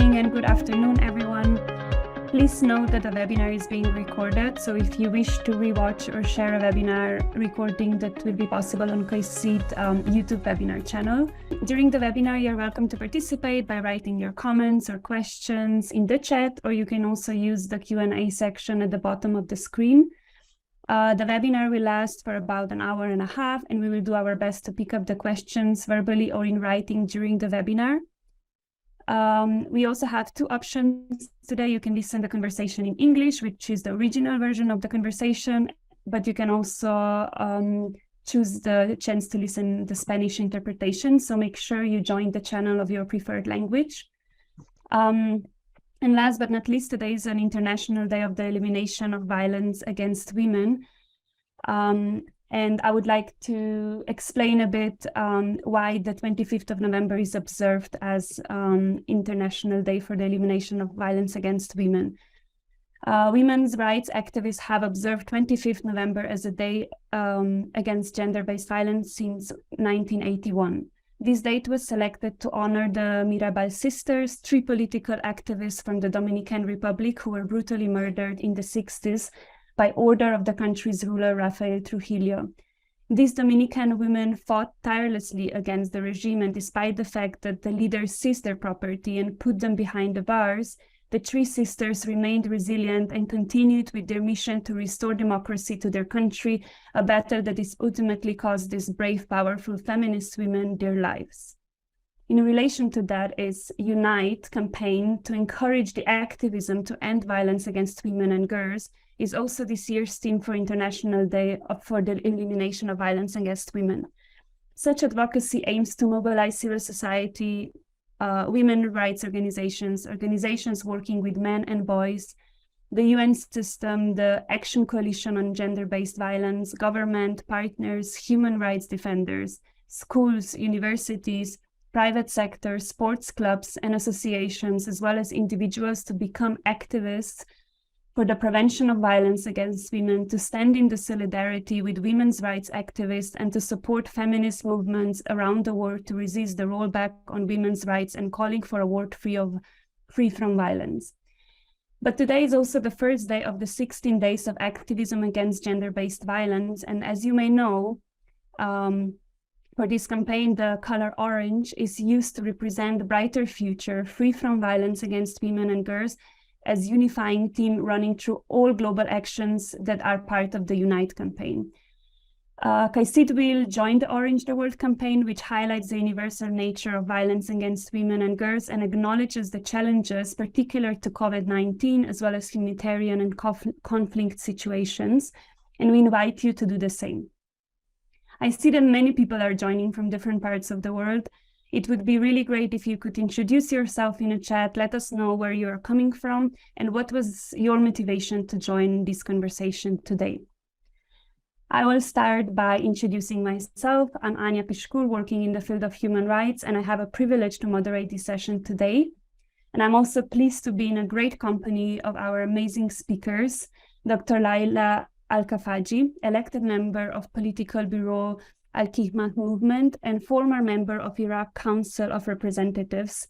morning and good afternoon, everyone. Please note that the webinar is being recorded, so if you wish to rewatch or share a webinar recording, that will be possible on KAICIID YouTube webinar channel. During the webinar, you're welcome to participate by writing your comments or questions in the chat, or you can also use the Q&A section at the bottom of the screen. The webinar will last for about an hour and a half, and we will do our best to pick up the questions verbally or in writing during the webinar. We also have two options today. You can listen to the conversation in English, which is the original version of the conversation, but you can also choose the chance to listen to the Spanish interpretation. So make sure you join the channel of your preferred language. And last but not least, today is an International Day of the Elimination of Violence against Women. And I would like to explain a bit why the 25th of November is observed as International Day for the Elimination of Violence against Women. Women's rights activists have observed 25th November as a day against gender-based violence since 1981. This date was selected to honor the Mirabal sisters, three political activists from the Dominican Republic who were brutally murdered in the 60s by order of the country's ruler, Rafael Trujillo. These Dominican women fought tirelessly against the regime, and despite the fact that the leaders seized their property and put them behind the bars, the three sisters remained resilient and continued with their mission to restore democracy to their country, a battle that is ultimately cost these brave, powerful feminist women their lives. In relation to that is Unite campaign to encourage the activism to end violence against women and girls is also this year's theme for International Day for the Elimination of Violence Against Women. Such advocacy aims to mobilize civil society, women rights organizations, organizations working with men and boys, the UN system, the Action Coalition on Gender-Based Violence, government, partners, human rights defenders, schools, universities, private sector, sports clubs and associations, as well as individuals to become activists for the prevention of violence against women, to stand in the solidarity with women's rights activists, and to support feminist movements around the world to resist the rollback on women's rights and calling for a world free from violence. But today is also the first day of the 16 days of activism against gender-based violence, and as you may know, for this campaign, the color orange is used to represent a brighter future, free from violence against women and girls, as unifying theme running through all global actions that are part of the Unite campaign. KAICIID will join the Orange the World campaign, which highlights the universal nature of violence against women and girls and acknowledges the challenges particular to COVID-19, as well as humanitarian and conflict situations, and we invite you to do the same. I see that many people are joining from different parts of the world. It would be really great if you could introduce yourself in a chat, let us know where you are coming from and what was your motivation to join this conversation today. I will start by introducing myself. I'm Anya Pishkur, working in the field of human rights, and I have a privilege to moderate this session today. And I'm also pleased to be in a great company of our amazing speakers, Dr. Laila Al-Kafaji, elected member of Political Bureau Al-Kihmat Movement and former member of Iraq Council of Representatives,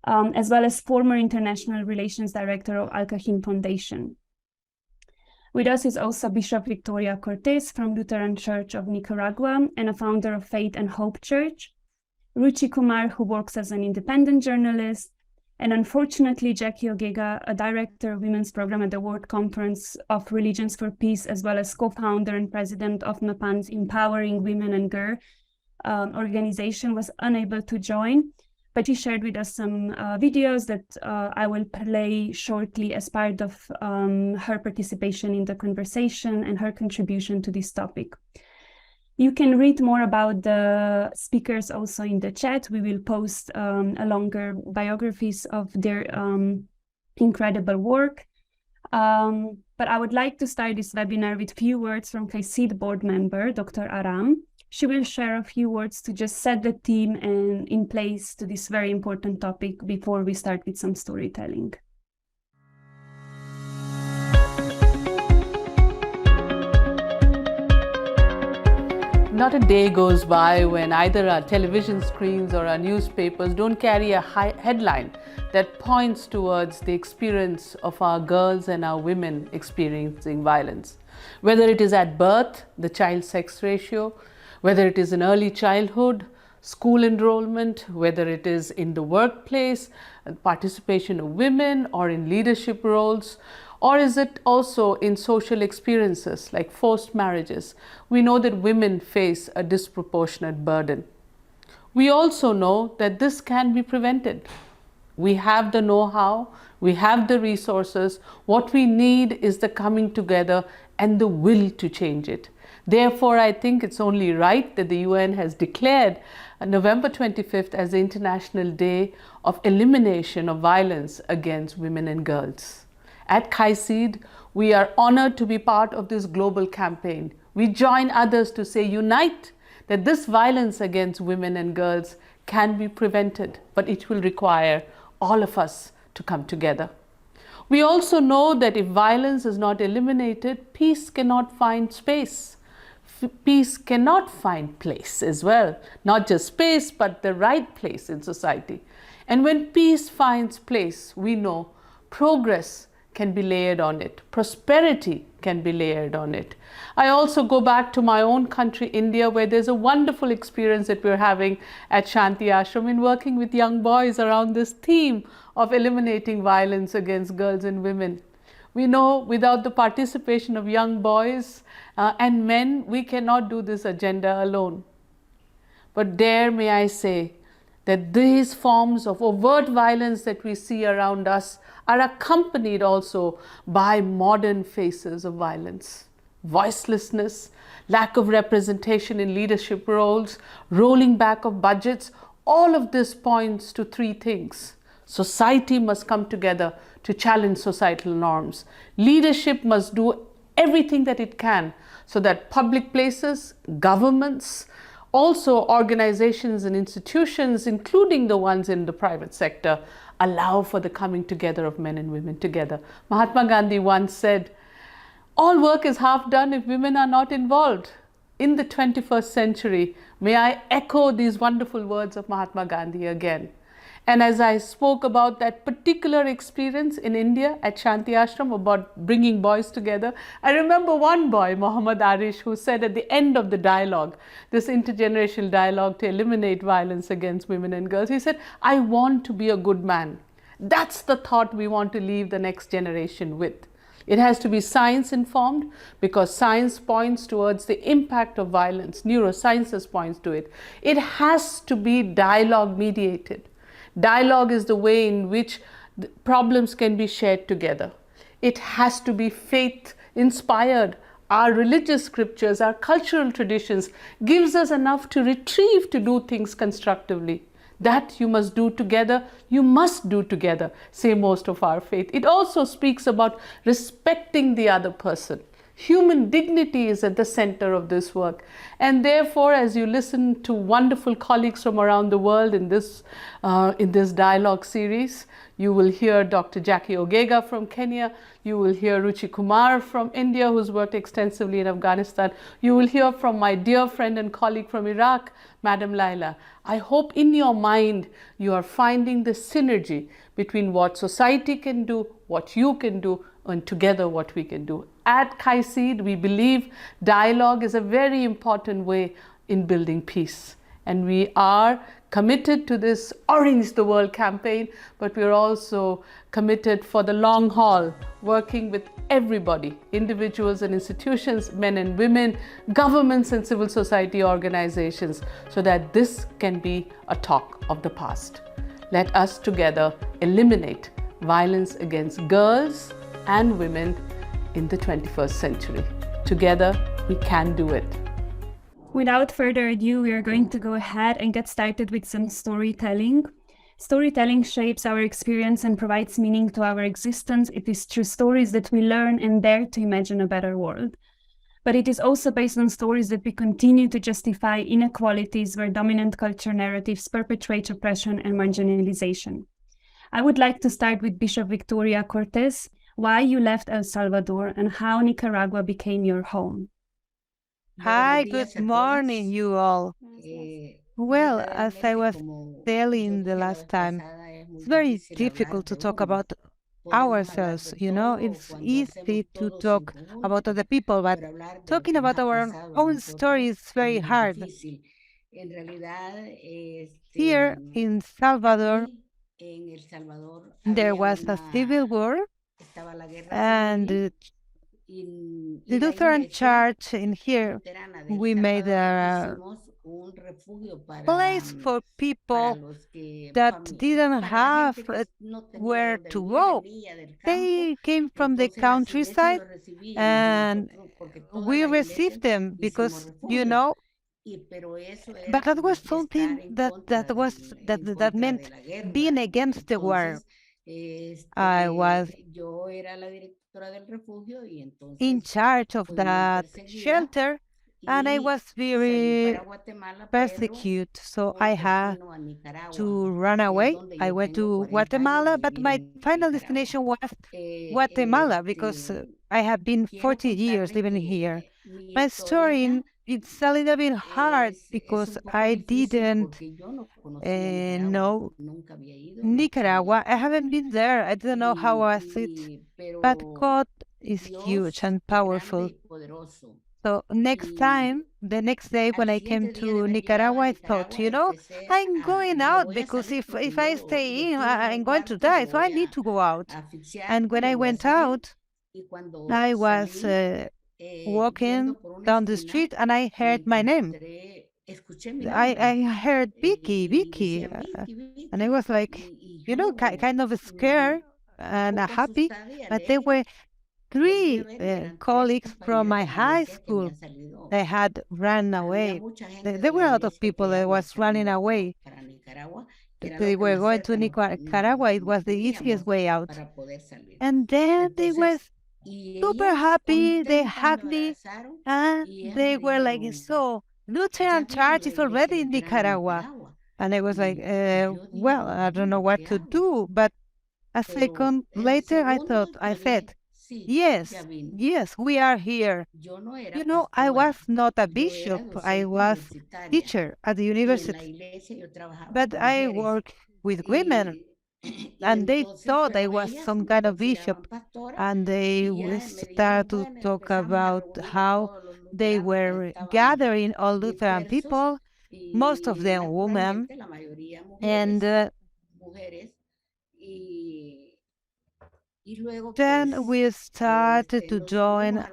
as well as former International Relations Director of Al-Kahim Foundation. With us is also Bishop Victoria Cortez from Lutheran Church of Nicaragua and a founder of Faith and Hope Church, Ruchi Kumar, who works as an independent journalist, and unfortunately Jackie Ogega, a director of women's program at the World Conference of Religions for Peace, as well as co-founder and president of MAPAN's Empowering Women and Girls organization, was unable to join, but she shared with us some videos that I will play shortly as part of her participation in the conversation and her contribution to this topic. You can read more about the speakers also in the chat. We will post a longer biographies of their incredible work. But I would like to start this webinar with few words from KAICIID board member, Dr. Aram. She will share a few words to just set the theme and in place to this very important topic before we start with some storytelling. Not a day goes by when either our television screens or our newspapers don't carry a headline that points towards the experience of our girls and our women experiencing violence. Whether it is at birth, the child sex ratio, whether it is in early childhood, school enrollment, whether it is in the workplace, participation of women or in leadership roles, or is it also in social experiences like forced marriages? We know that women face a disproportionate burden. We also know that this can be prevented. We have the know-how, we have the resources. What we need is the coming together and the will to change it. Therefore, I think it's only right that the UN has declared November 25th as the International Day of Elimination of Violence against Women and Girls. At KAICIID, we are honored to be part of this global campaign. We join others to say, unite, that this violence against women and girls can be prevented, but it will require all of us to come together. We also know that if violence is not eliminated, peace cannot find space. Peace cannot find place as well. Not just space, but the right place in society. And when peace finds place, we know progress can be layered on it. Prosperity can be layered on it. I also go back to my own country, India, where there's a wonderful experience that we're having at Shanti Ashram in working with young boys around this theme of eliminating violence against girls and women. We know without the participation of young boys and men, we cannot do this agenda alone. But dare may I say that these forms of overt violence that we see around us are accompanied also by modern faces of violence. Voicelessness, lack of representation in leadership roles, rolling back of budgets, all of this points to three things. Society must come together to challenge societal norms. Leadership must do everything that it can so that public places, governments, also organizations and institutions, including the ones in the private sector, allow for the coming together of men and women together. Mahatma Gandhi once said, all work is half done if women are not involved. In the 21st century, may I echo these wonderful words of Mahatma Gandhi again. And as I spoke about that particular experience in India at Shanti Ashram about bringing boys together, I remember one boy, Muhammad Arish, who said at the end of the dialogue, this intergenerational dialogue to eliminate violence against women and girls, he said, I want to be a good man. That's the thought we want to leave the next generation with. It has to be science informed because science points towards the impact of violence. Neurosciences points to it. It has to be dialogue mediated. Dialogue is the way in which problems can be shared together. It has to be faith inspired. Our religious scriptures, our cultural traditions gives us enough to retrieve to do things constructively. That you must do together, you must do together, say most of our faith. It also speaks about respecting the other person. Human dignity is at the center of this work. And therefore, as you listen to wonderful colleagues from around the world in this dialogue series, you will hear Dr. Jackie Ogega from Kenya. You will hear Ruchi Kumar from India, who's worked extensively in Afghanistan. You will hear from my dear friend and colleague from Iraq, Madam Laila. I hope in your mind you are finding the synergy between what society can do, what you can do, and together what we can do. At KAICIID, we believe dialogue is a very important way in building peace. And we are committed to this Orange the World campaign, but we're also committed for the long haul, working with everybody, individuals and institutions, men and women, governments and civil society organizations, so that this can be a talk of the past. Let us together eliminate violence against girls and women in the 21st century. Together, we can do it. Without further ado, we are going to go ahead and get started with some storytelling. Storytelling shapes our experience and provides meaning to our existence. It is through stories that we learn and dare to imagine a better world. But it is also based on stories that we continue to justify inequalities where dominant culture narratives perpetuate oppression and marginalization. I would like to start with Bishop Victoria Cortez, why you left El Salvador and how Nicaragua became your home. Hi, good morning, you all. Well, as I was telling the last time, it's very difficult to talk about ourselves, It's easy to talk about other people, but talking about our own story is very hard. Here in Salvador, there was a civil war, and the Lutheran Church in here, we made a place for people that didn't have where to go. They came from the countryside, and we received them because, but that was something that meant being against the war. I was in charge of that shelter, and I was very persecuted, so I had to run away. I went to Guatemala, but my final destination was Guatemala because I have been 40 years living here. My story, it's a little bit hard because I didn't know Nicaragua. I haven't been there. I don't know how was it, but God is huge and powerful. So next time, the next day when I came to Nicaragua, I thought, I'm going out because if I stay in, I'm going to die. So I need to go out. And when I went out, I was walking down the street and I heard my name. I heard Vicky, Vicky. And I was like, kind of scared and happy. But there were three colleagues from my high school. They had run away. There were a lot of people that was running away. They were going to Nicaragua. It was the easiest way out. And then they were super happy. They hugged me, and they were like, "So, Lutheran Church is already in Nicaragua." And I was like, "Well, I don't know what to do." But a second later, I said, yes, yes, we are here. I was not a bishop. I was teacher at the university, but I work with women, and they thought I was some kind of bishop, and they start to talk about how they were gathering all Lutheran people, most of them women, and then we started to join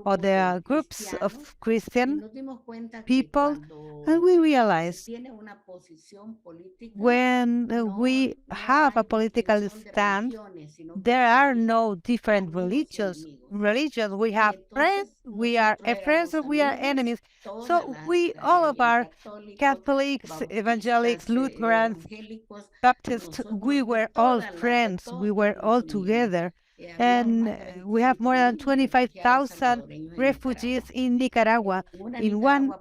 other groups of Christian people, and we realized when we have a political stand, there are no different religions. We have friends, we are friends, or we are enemies. So we all of our Catholics, evangelics, Lutherans, Baptists, we were all friends. We were all together. And we have more than 25,000 refugees in Nicaragua, in one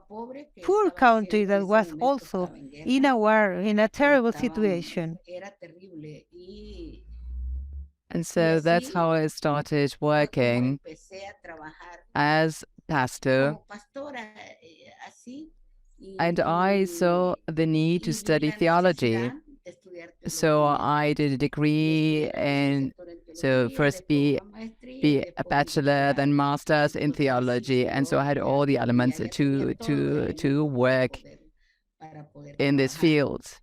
poor country that was also in a war, in a terrible situation. And so that's how I started working as pastor. And I saw the need to study theology. So I did a degree, and so first be a bachelor, then master's in theology, and so I had all the elements to work in this field.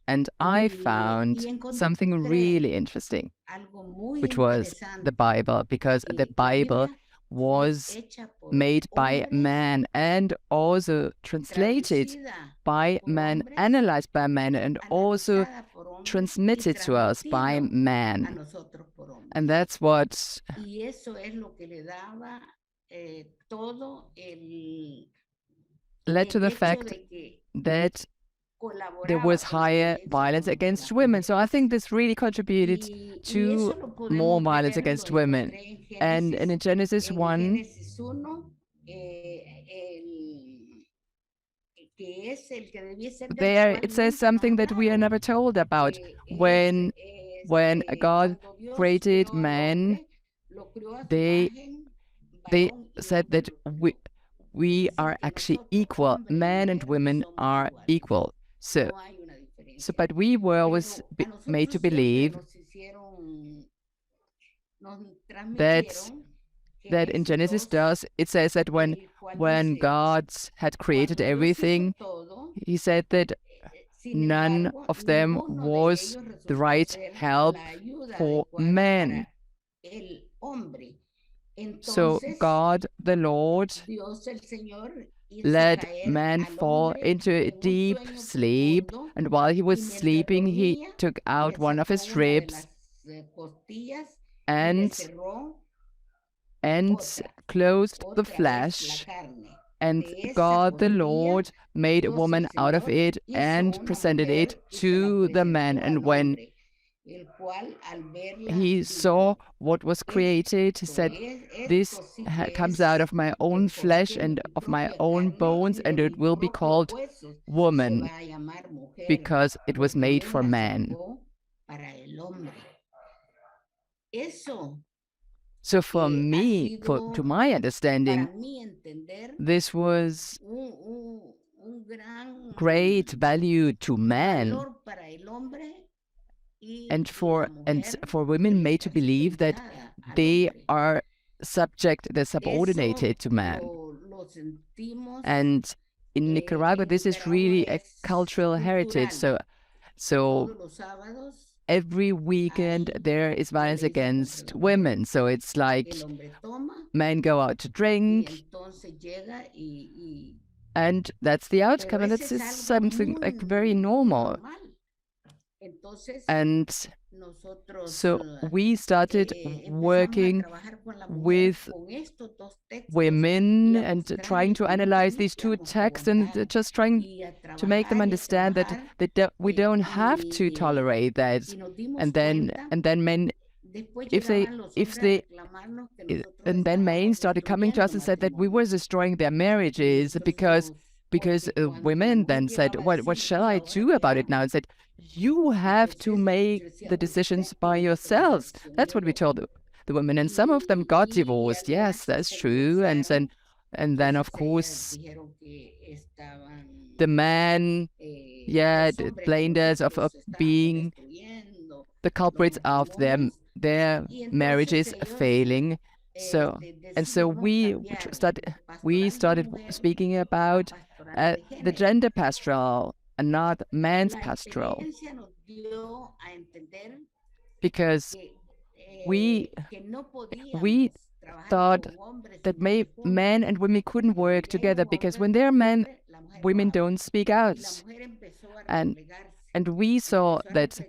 And I found something really interesting, which was the Bible, because the Bible was made by man and also translated by man, analyzed by man, and also transmitted to us by man. And that's what led to the fact that there was higher violence against women. So I think this really contributed to more violence against women. And in Genesis 1, there it says something that we are never told about. When God created man, they said that we are actually equal. Men and women are equal. So, but we were always made to believe that in Genesis it says that when God had created everything, he said that none of them was the right help for man. So God the Lord let man fall into a deep sleep, and while he was sleeping, he took out one of his ribs and closed the flesh, and God the Lord made a woman out of it and presented it to the man. And when he saw what was created, he said, this comes out of my own flesh and of my own bones, and it will be called woman, because it was made for man. So for me, to my understanding, this was great value to man, and for women made to believe that they are they're subordinated to man. And in Nicaragua, this is really a cultural heritage. So every weekend there is violence against women. So it's like men go out to drink, and that's the outcome, and that's something like very normal. And so we started working with women and trying to analyze these two texts, and just trying to make them understand that we don't have to tolerate that. And then men, and then men started coming to us and said that we were destroying their marriages because women then said, what shall I do about it now? And said, you have to make the decisions by yourselves. That's what we told the women, and some of them got divorced. Yes, that's true. And then of course the man, blamed us of being the culprits of their marriages failing. So we started speaking about the gender pastoral and not man's pastoral, because we thought that men and women couldn't work together, because when they're men, women don't speak out. And we saw that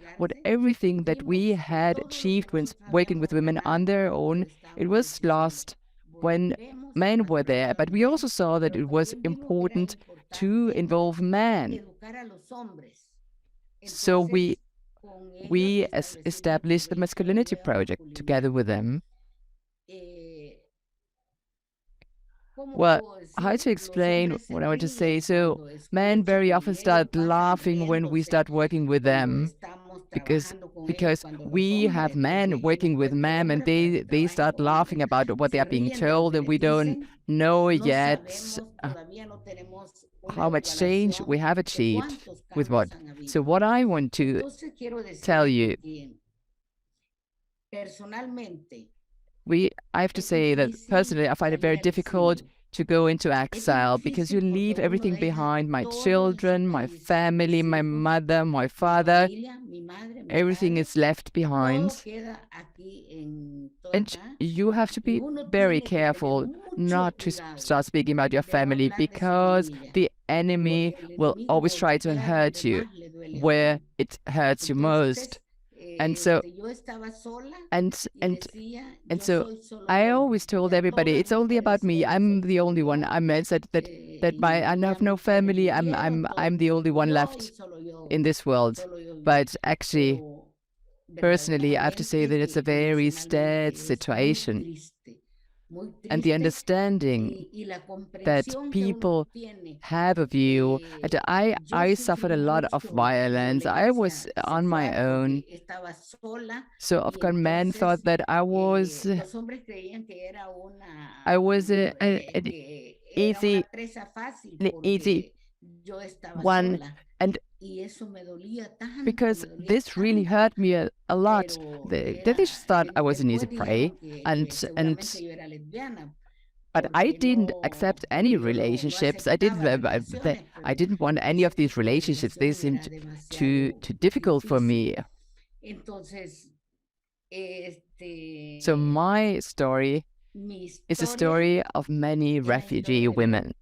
everything that we had achieved when working with women on their own, it was lost when men were there. But we also saw that it was important to involve men. So we established the Masculinity Project together with them. Well, how to explain what I want to say? So men very often start laughing when we start working with them, because we have men working with men, and they start laughing about what they are being told, and we don't know yet how much change we have achieved with what. So what I want to tell you, I have to say that personally I find it very difficult to go into exile, because you leave everything behind: my children, my family, my mother, my father. Everything is left behind. And you have to be very careful not to start speaking about your family, because the enemy will always try to hurt you where it hurts you most. And so I always told everybody, it's only about me. I'm the only one. I said that I have no family. I'm the only one left in this world. But actually, personally, I have to say that it's a very sad situation. And the understanding that people have of you. And I suffered a lot of violence. I was on my own. So of course, men thought that I was easy one, and because this really hurt me a lot. They just thought I was an easy prey, and but I didn't accept any relationships. I didn't want any of these relationships. They seemed too difficult for me. So my story is a story of many refugee women.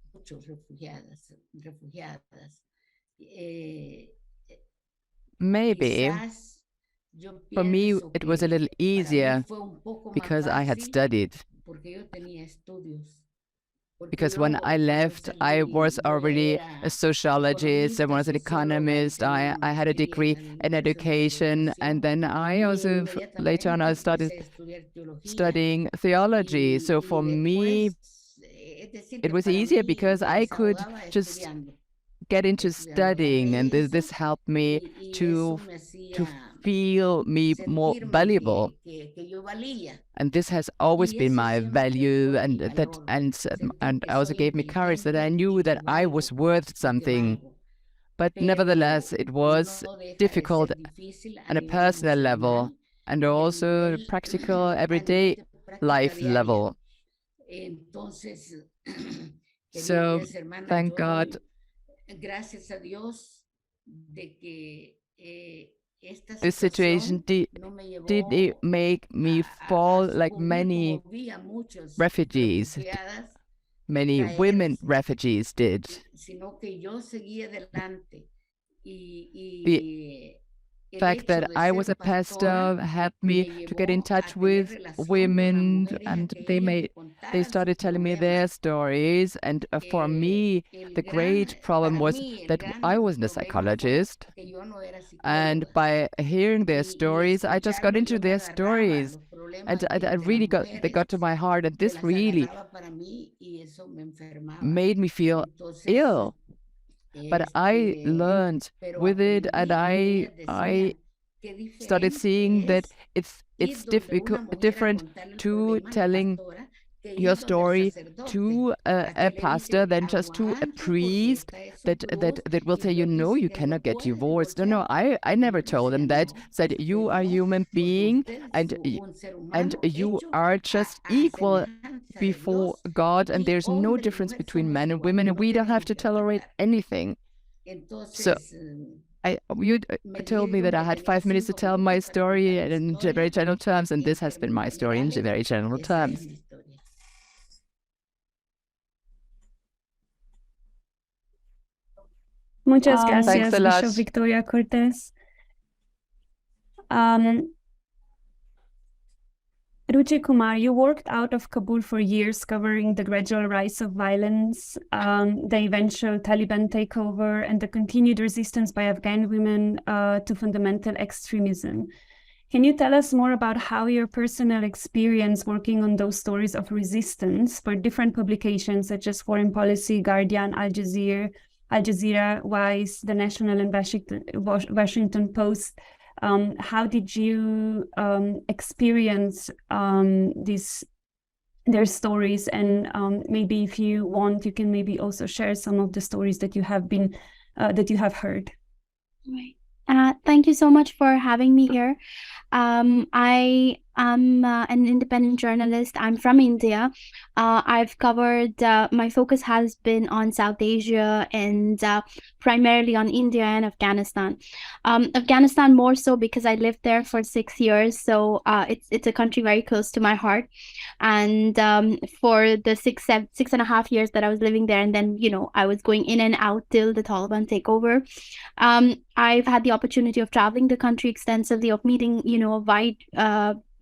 Maybe for me it was a little easier because I had studied. Because when I left, I was already a sociologist, I was an economist, I had a degree in education, and then I also, later on, I started studying theology. So for me, it was easier because I could just get into studying, and this helped me to feel me more valuable. And this has always been my value, and also gave me courage that I knew that I was worth something. But nevertheless, it was difficult on a personal level and also a practical, everyday life level. So, thank God this situation did make me fall like many refugees, many women refugees did. The fact that I was a pastor helped me to get in touch with women, and they started telling me their stories. And for me, the great problem was that I wasn't a psychologist, and by hearing their stories, I just got into their stories, and I really they got to my heart, and this really made me feel ill. But I learned with it, and I started seeing that it's different to telling your story to a pastor than just to a priest that will say, you cannot get divorced. No, I never told them that. Said you are a human being, and you are just equal before God, and there's no difference between men and women, and we don't have to tolerate anything. So you told me that I had 5 minutes to tell my story in very general terms, and this has been my story in very general terms. Muchas gracias, Thanks a lot. Bishop Victoria Cortez. Ruchi Kumar, you worked out of Kabul for years, covering the gradual rise of violence, the eventual Taliban takeover, and the continued resistance by Afghan women to fundamental extremism. Can you tell us more about how your personal experience working on those stories of resistance for different publications such as Foreign Policy, Guardian, Al Jazeera, Vice, The National, and Washington Post, how did you experience their stories? And maybe if you want, you can maybe also share some of the stories that you have been that you have heard. Right. Thank you so much for having me here. I am an independent journalist. I'm from India. I've covered, my focus has been on South Asia and primarily on India and Afghanistan. Afghanistan more so because I lived there for 6 years. So it's a country very close to my heart. And for the 6.5 years that I was living there, and then, I was going in and out till the Taliban takeover. I've had the opportunity of traveling the country extensively, of meeting, a wide,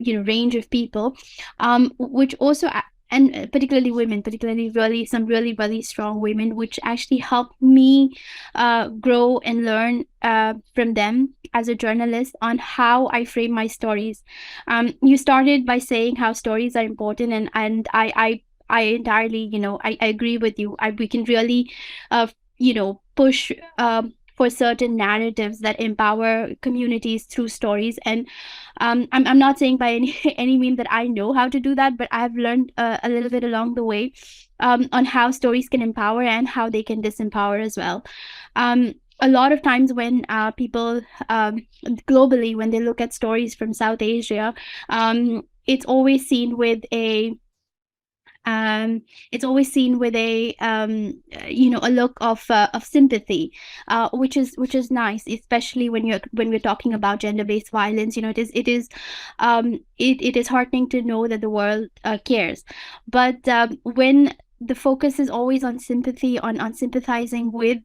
range of people, which also, and particularly women, some really strong women, which actually helped me grow and learn from them as a journalist on how I frame my stories. You started by saying how stories are important, and I entirely, I agree with you. We can really, push for certain narratives that empower communities through stories. And I'm not saying by any mean that I know how to do that, but I've learned a little bit along the way on how stories can empower and how they can disempower as well. A lot of times when people globally, when they look at stories from South Asia, it's always seen with a a look of sympathy, which is nice, especially when we're talking about gender-based violence. It is heartening to know that the world cares. But when the focus is always on sympathy, on sympathizing with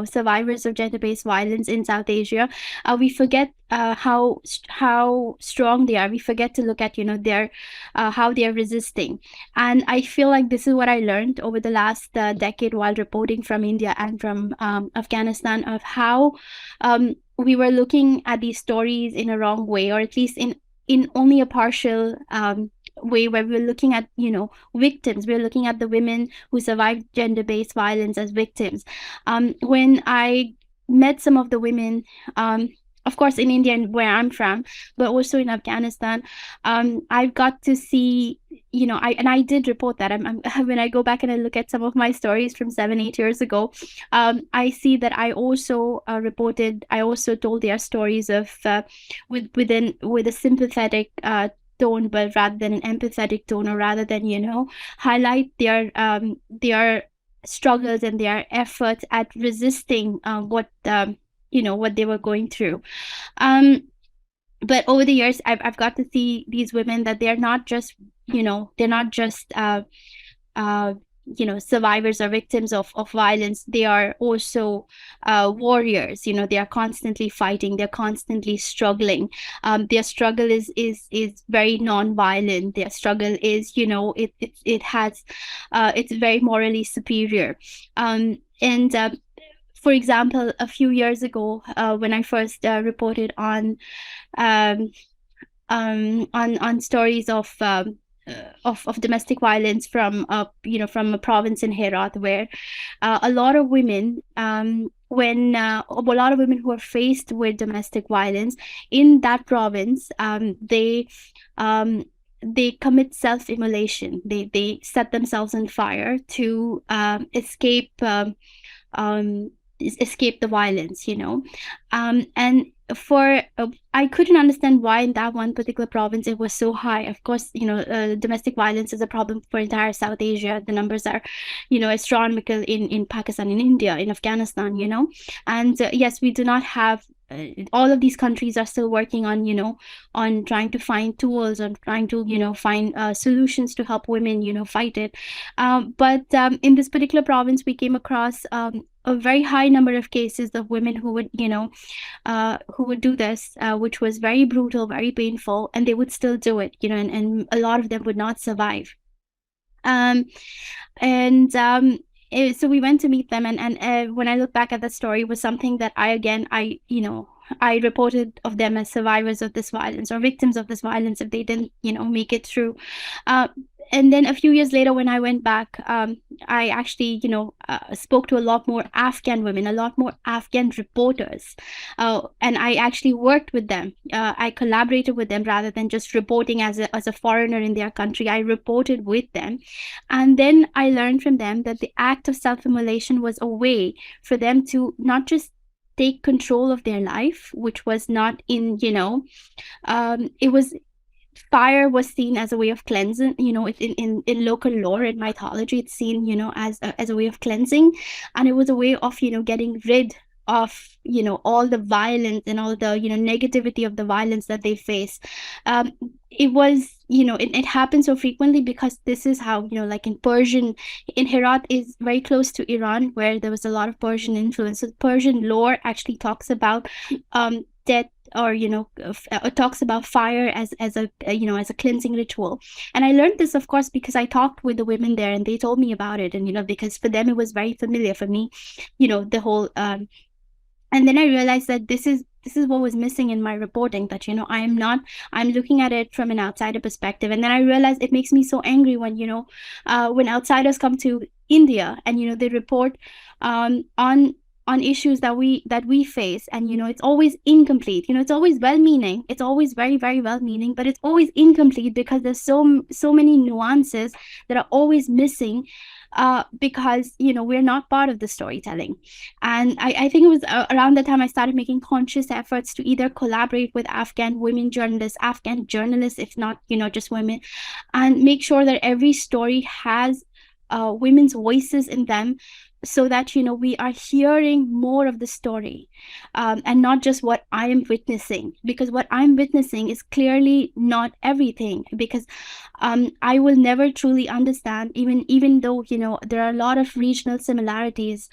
survivors of gender-based violence in South Asia, we forget how strong they are. We forget to look at their how they are resisting. And I feel like this is what I learned over the last decade while reporting from India and from Afghanistan, of how we were looking at these stories in a wrong way, or at least in only a partial way, where we're looking at victims. We're looking at the women who survived gender-based violence as victims. When I met some of the women, of course in India, where I'm from, but also in Afghanistan, I've got to see, I did report that. When I go back and I look at some of my stories from 7-8 years ago, I see that I also told their stories of with a sympathetic tone, but rather than an empathetic tone, or rather than highlight their struggles and their efforts at resisting what they were going through. But over the years, I've got to see these women, that they're not just survivors or victims of violence. They are also warriors. They are constantly fighting. They're constantly struggling. Their struggle is very non-violent. Their struggle is it's very morally superior. For example, a few years ago, when I first reported on stories of domestic violence from a province in Herat, where a lot of women, when a lot of women who are faced with domestic violence in that province, they commit self-immolation. They set themselves on fire to escape the violence, and I couldn't understand why in that one particular province it was so high. Of course, domestic violence is a problem for entire South Asia. The numbers are, astronomical in Pakistan, in India, in Afghanistan, and yes, we do not have all of these countries are still working on trying to find tools, on trying to find solutions to help women fight it. But in this particular province, we came across a very high number of cases of women who would do this, which was very brutal, very painful, and they would still do it, and a lot of them would not survive. So we went to meet them, and when I look back at that story, it was something that I reported of them as survivors of this violence, or victims of this violence, if they didn't make it through. And then a few years later, when I went back, I actually spoke to a lot more Afghan women, a lot more Afghan reporters, and I actually worked with them. I collaborated with them rather than just reporting as a foreigner in their country. I reported with them, and then I learned from them that the act of self-immolation was a way for them to not just take control of their life, which was not in it was. Fire was seen as a way of cleansing. In local lore, in mythology, it's seen as a way of cleansing, and it was a way of getting rid of all the violence and all the negativity of the violence that they face. It was it happened so frequently because this is how like in Herat is very close to Iran, where there was a lot of Persian influence. So Persian lore actually talks about death, or talks about fire as a cleansing ritual. And I learned this, of course, because I talked with the women there, and they told me about it, and because for them it was very familiar. For me, the whole and then I realized that this is what was missing in my reporting, that I'm looking at it from an outsider perspective. And then I realized it makes me so angry when when outsiders come to India and they report on on issues that we face, and it's always incomplete. It's always well-meaning, it's always very, very well-meaning, but it's always incomplete because there's so many nuances that are always missing, because we're not part of the storytelling. And I think it was around the time I started making conscious efforts to either collaborate with Afghan journalists, if not just women, and make sure that every story has women's voices in them, so that we are hearing more of the story, and not just what I am witnessing, because what I'm witnessing is clearly not everything. Because I will never truly understand, even though there are a lot of regional similarities,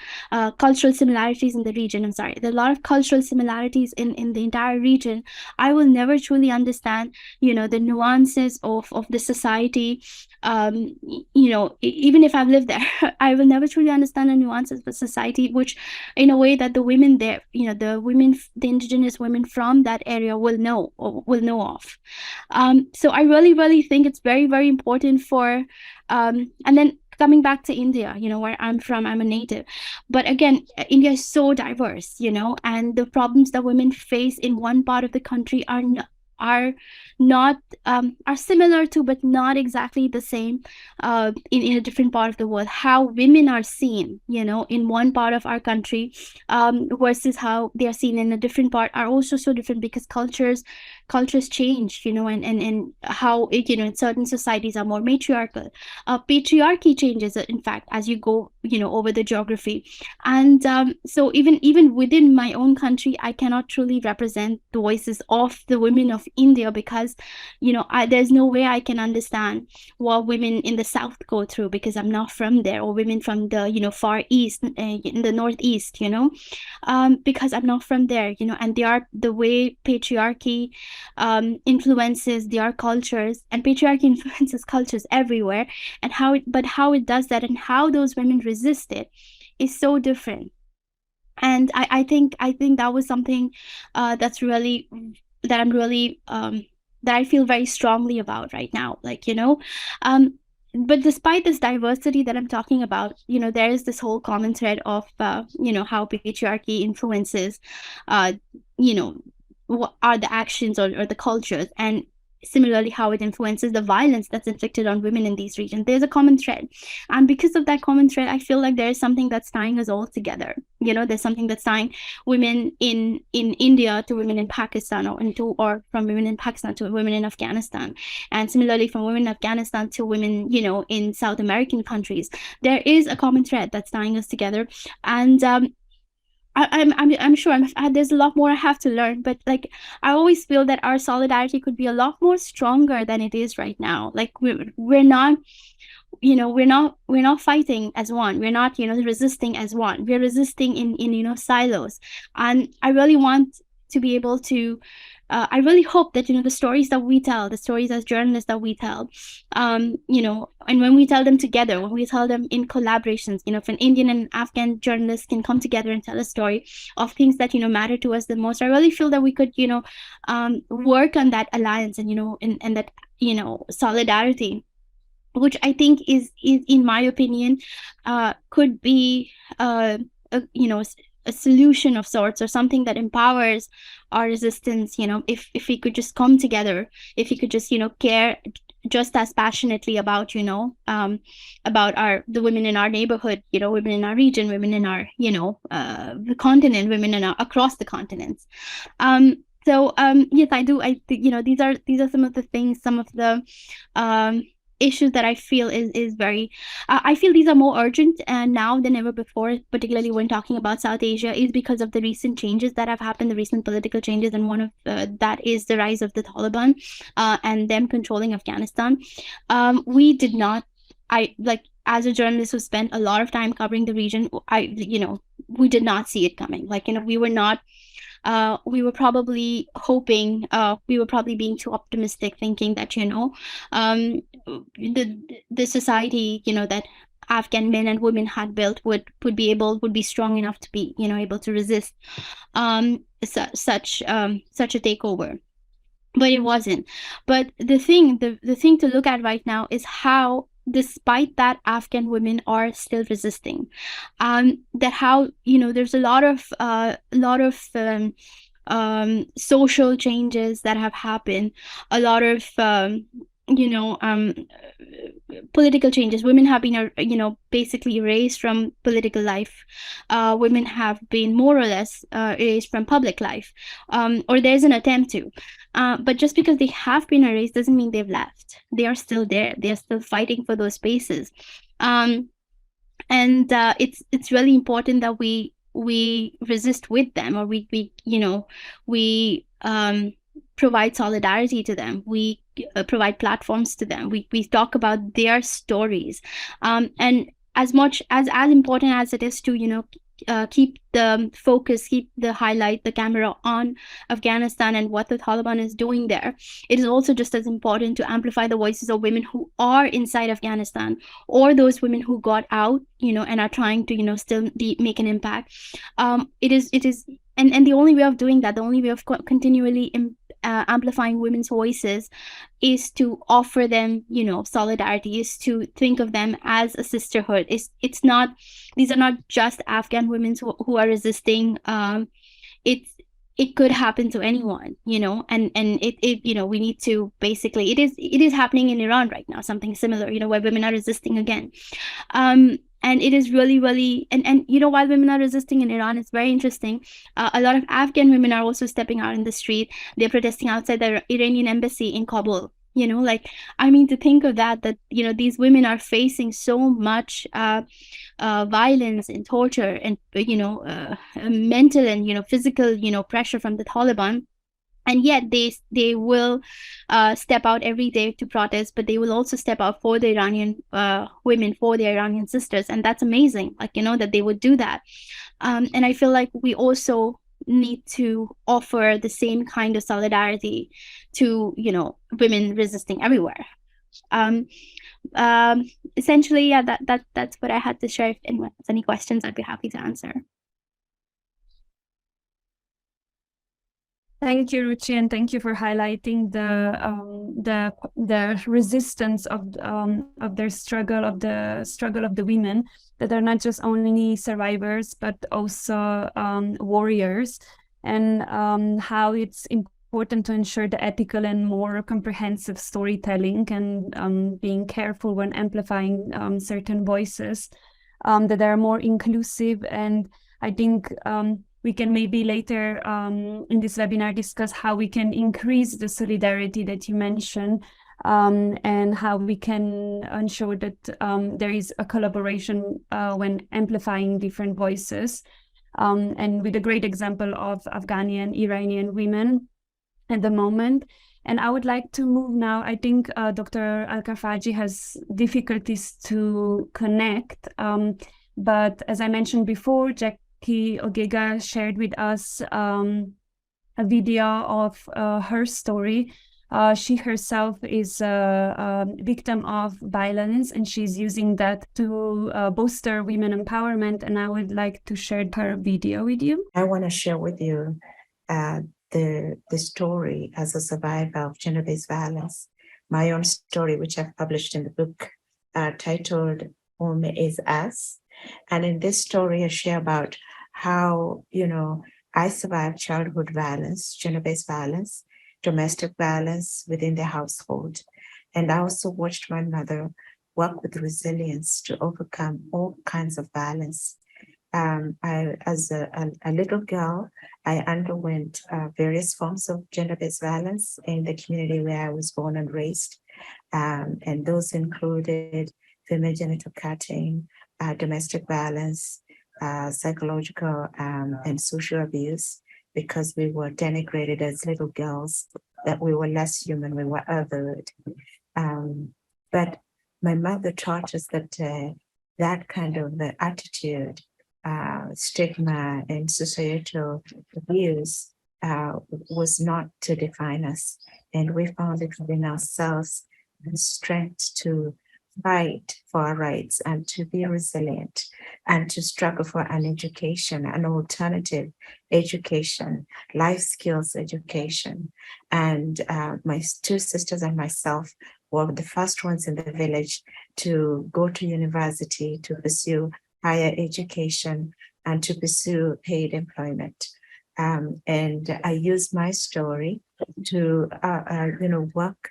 cultural similarities in the region. I'm sorry, there are a lot of cultural similarities in the entire region. I will never truly understand the nuances of the society. Even if I've lived there, I will never truly understand the nuances of the society, which in a way that the women there, the indigenous women from that area will know of. So I really, really think it's very, very important for, and then coming back to India, where I'm from, I'm a native. But again, India is so diverse, and the problems that women face in one part of the country are similar to, but not exactly the same, in a different part of the world. How women are seen, in one part of our country, versus how they are seen in a different part, are also so different, because cultures change, and how in certain societies are more matriarchal. Patriarchy changes, in fact, as you go, over the geography. And so even within my own country, I cannot truly represent the voices of the women of India, because there's no way I can understand what women in the South go through, because I'm not from there, or women from the far east, in the northeast, because I'm not from there, and they are the way patriarchy influences their cultures, and patriarchy influences cultures everywhere, and how it does that, and how those women resist it, is so different. And I think that was something that's really, that I'm really that I feel very strongly about right now. But despite this diversity that I'm talking about, there is this whole common thread of how patriarchy influences what are the actions or the cultures, and similarly how it influences the violence that's inflicted on women in these regions. There's a common thread, and because of that common thread, I feel like there is something that's tying us all together. There's something that's tying women in India to women in Pakistan, or from women in Pakistan to women in Afghanistan, and similarly from women in Afghanistan to women in South American countries. There is a common thread that's tying us together, and I'm sure there's a lot more I have to learn, but I always feel that our solidarity could be a lot more stronger than it is right now. We're not fighting as one. We're not resisting as one. We're resisting in silos. And I really want to be able to I really hope that the stories that we tell, the stories as journalists that we tell, and when we tell them together, when we tell them in collaborations, if an Indian and Afghan journalist can come together and tell a story of things that matter to us the most, I really feel that we could work on that alliance, and and that solidarity, which I think is in my opinion could be a solution of sorts, or something that empowers our resistance. If we could just come together, if we could just care just as passionately about about the women in our neighborhood, women in our region, women in our the continent, women across the continents. So yes, I do. These are some of the things, some of the issues that I feel is very I feel these are more urgent now than ever before, particularly when talking about South Asia, is because of the recent changes that have happened, the recent political changes, and one of that is the rise of the Taliban and them controlling Afghanistan. We did not, as a journalist who spent a lot of time covering the region, we did not see it coming. We were not we were probably hoping, we were probably being too optimistic, thinking that the society that Afghan men and women had built would be strong enough to be able to resist such a takeover. But it wasn't. But the thing to look at right now is how despite that, Afghan women are still resisting. That how, there's a lot of social changes that have happened, a lot of political changes. Women have been basically erased from political life. Women have been more or less erased from public life, or there's an attempt to. But just because they have been erased doesn't mean they've left. They are still there. They are still fighting for those spaces. And it's really important that we resist with them, or we provide solidarity to them. We provide platforms to them. We talk about their stories, and as much as important as it is to keep the focus, keep the highlight, the camera on Afghanistan and what the Taliban is doing there, it is also just as important to amplify the voices of women who are inside Afghanistan, or those women who got out, and are trying to still make an impact. It is and the only way of doing that, the only way of continually amplifying women's voices, is to offer them solidarity, is to think of them as a sisterhood. It's not, these are not just Afghan women who are resisting. It could happen to anyone, and it we need to basically, it is happening in Iran right now, something similar, where women are resisting again. And it is really, really, and while women are resisting in Iran, it's very interesting. A lot of Afghan women are also stepping out in the street. They're protesting outside the Iranian embassy in Kabul. To think of that these women are facing so much violence and torture and mental and physical ppressure from the Taliban. And yet they will step out every day to protest, but they will also step out for the Iranian women, for the Iranian sisters. And that's amazing, that they would do that. And I feel like we also need to offer the same kind of solidarity to, women resisting everywhere. Essentially, yeah, that's what I had to share. If anyone has any questions, I'd be happy to answer. Thank you, Ruchi, and thank you for highlighting the resistance of their struggle, of the women, that are not just only survivors but also warriors, and how it's important to ensure the ethical and more comprehensive storytelling, and being careful when amplifying certain voices that are more inclusive. And I think we can maybe later in this webinar discuss how we can increase the solidarity that you mentioned, and how we can ensure that there is a collaboration when amplifying different voices, and with a great example of Afghani and Iranian women at the moment. And I would like to move now. I think Dr. Al-Karfaji has difficulties to connect, but as I mentioned before, Jackie Ogega shared with us a video of her story. She herself is a victim of violence, and she's using that to bolster women empowerment. And I would like to share her video with you. I want to share with you the story as a survivor of gender-based violence, my own story, which I've published in the book titled Home is Us. And in this story, I share about how, I survived childhood violence, gender-based violence, domestic violence within the household. And I also watched my mother work with resilience to overcome all kinds of violence. As a little girl, I underwent various forms of gender-based violence in the community where I was born and raised. And those included female genital cutting, domestic violence, psychological and social abuse, because we were denigrated as little girls, that we were less human, we were othered. But my mother taught us that that kind of attitude, stigma, and societal abuse was not to define us. And we found it within ourselves the strength to fight for our rights and to be resilient and to struggle for an education, an alternative education, life skills education. And my two sisters and myself were the first ones in the village to go to university, to pursue higher education, and to pursue paid employment. And I use my story to, work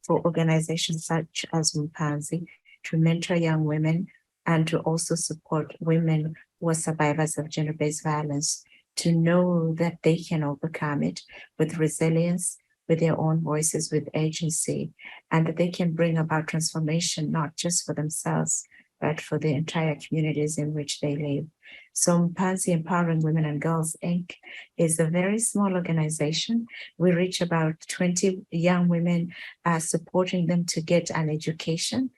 for organizations such as Mpanzi to mentor young women and to also support women who are survivors of gender-based violence to know that they can overcome it with resilience, with their own voices, with agency, and that they can bring about transformation, not just for themselves, but for the entire communities in which they live. So Mpanzi Empowering Women and Girls, Inc. is a very small organization. We reach about 20 young women, supporting them to get an education,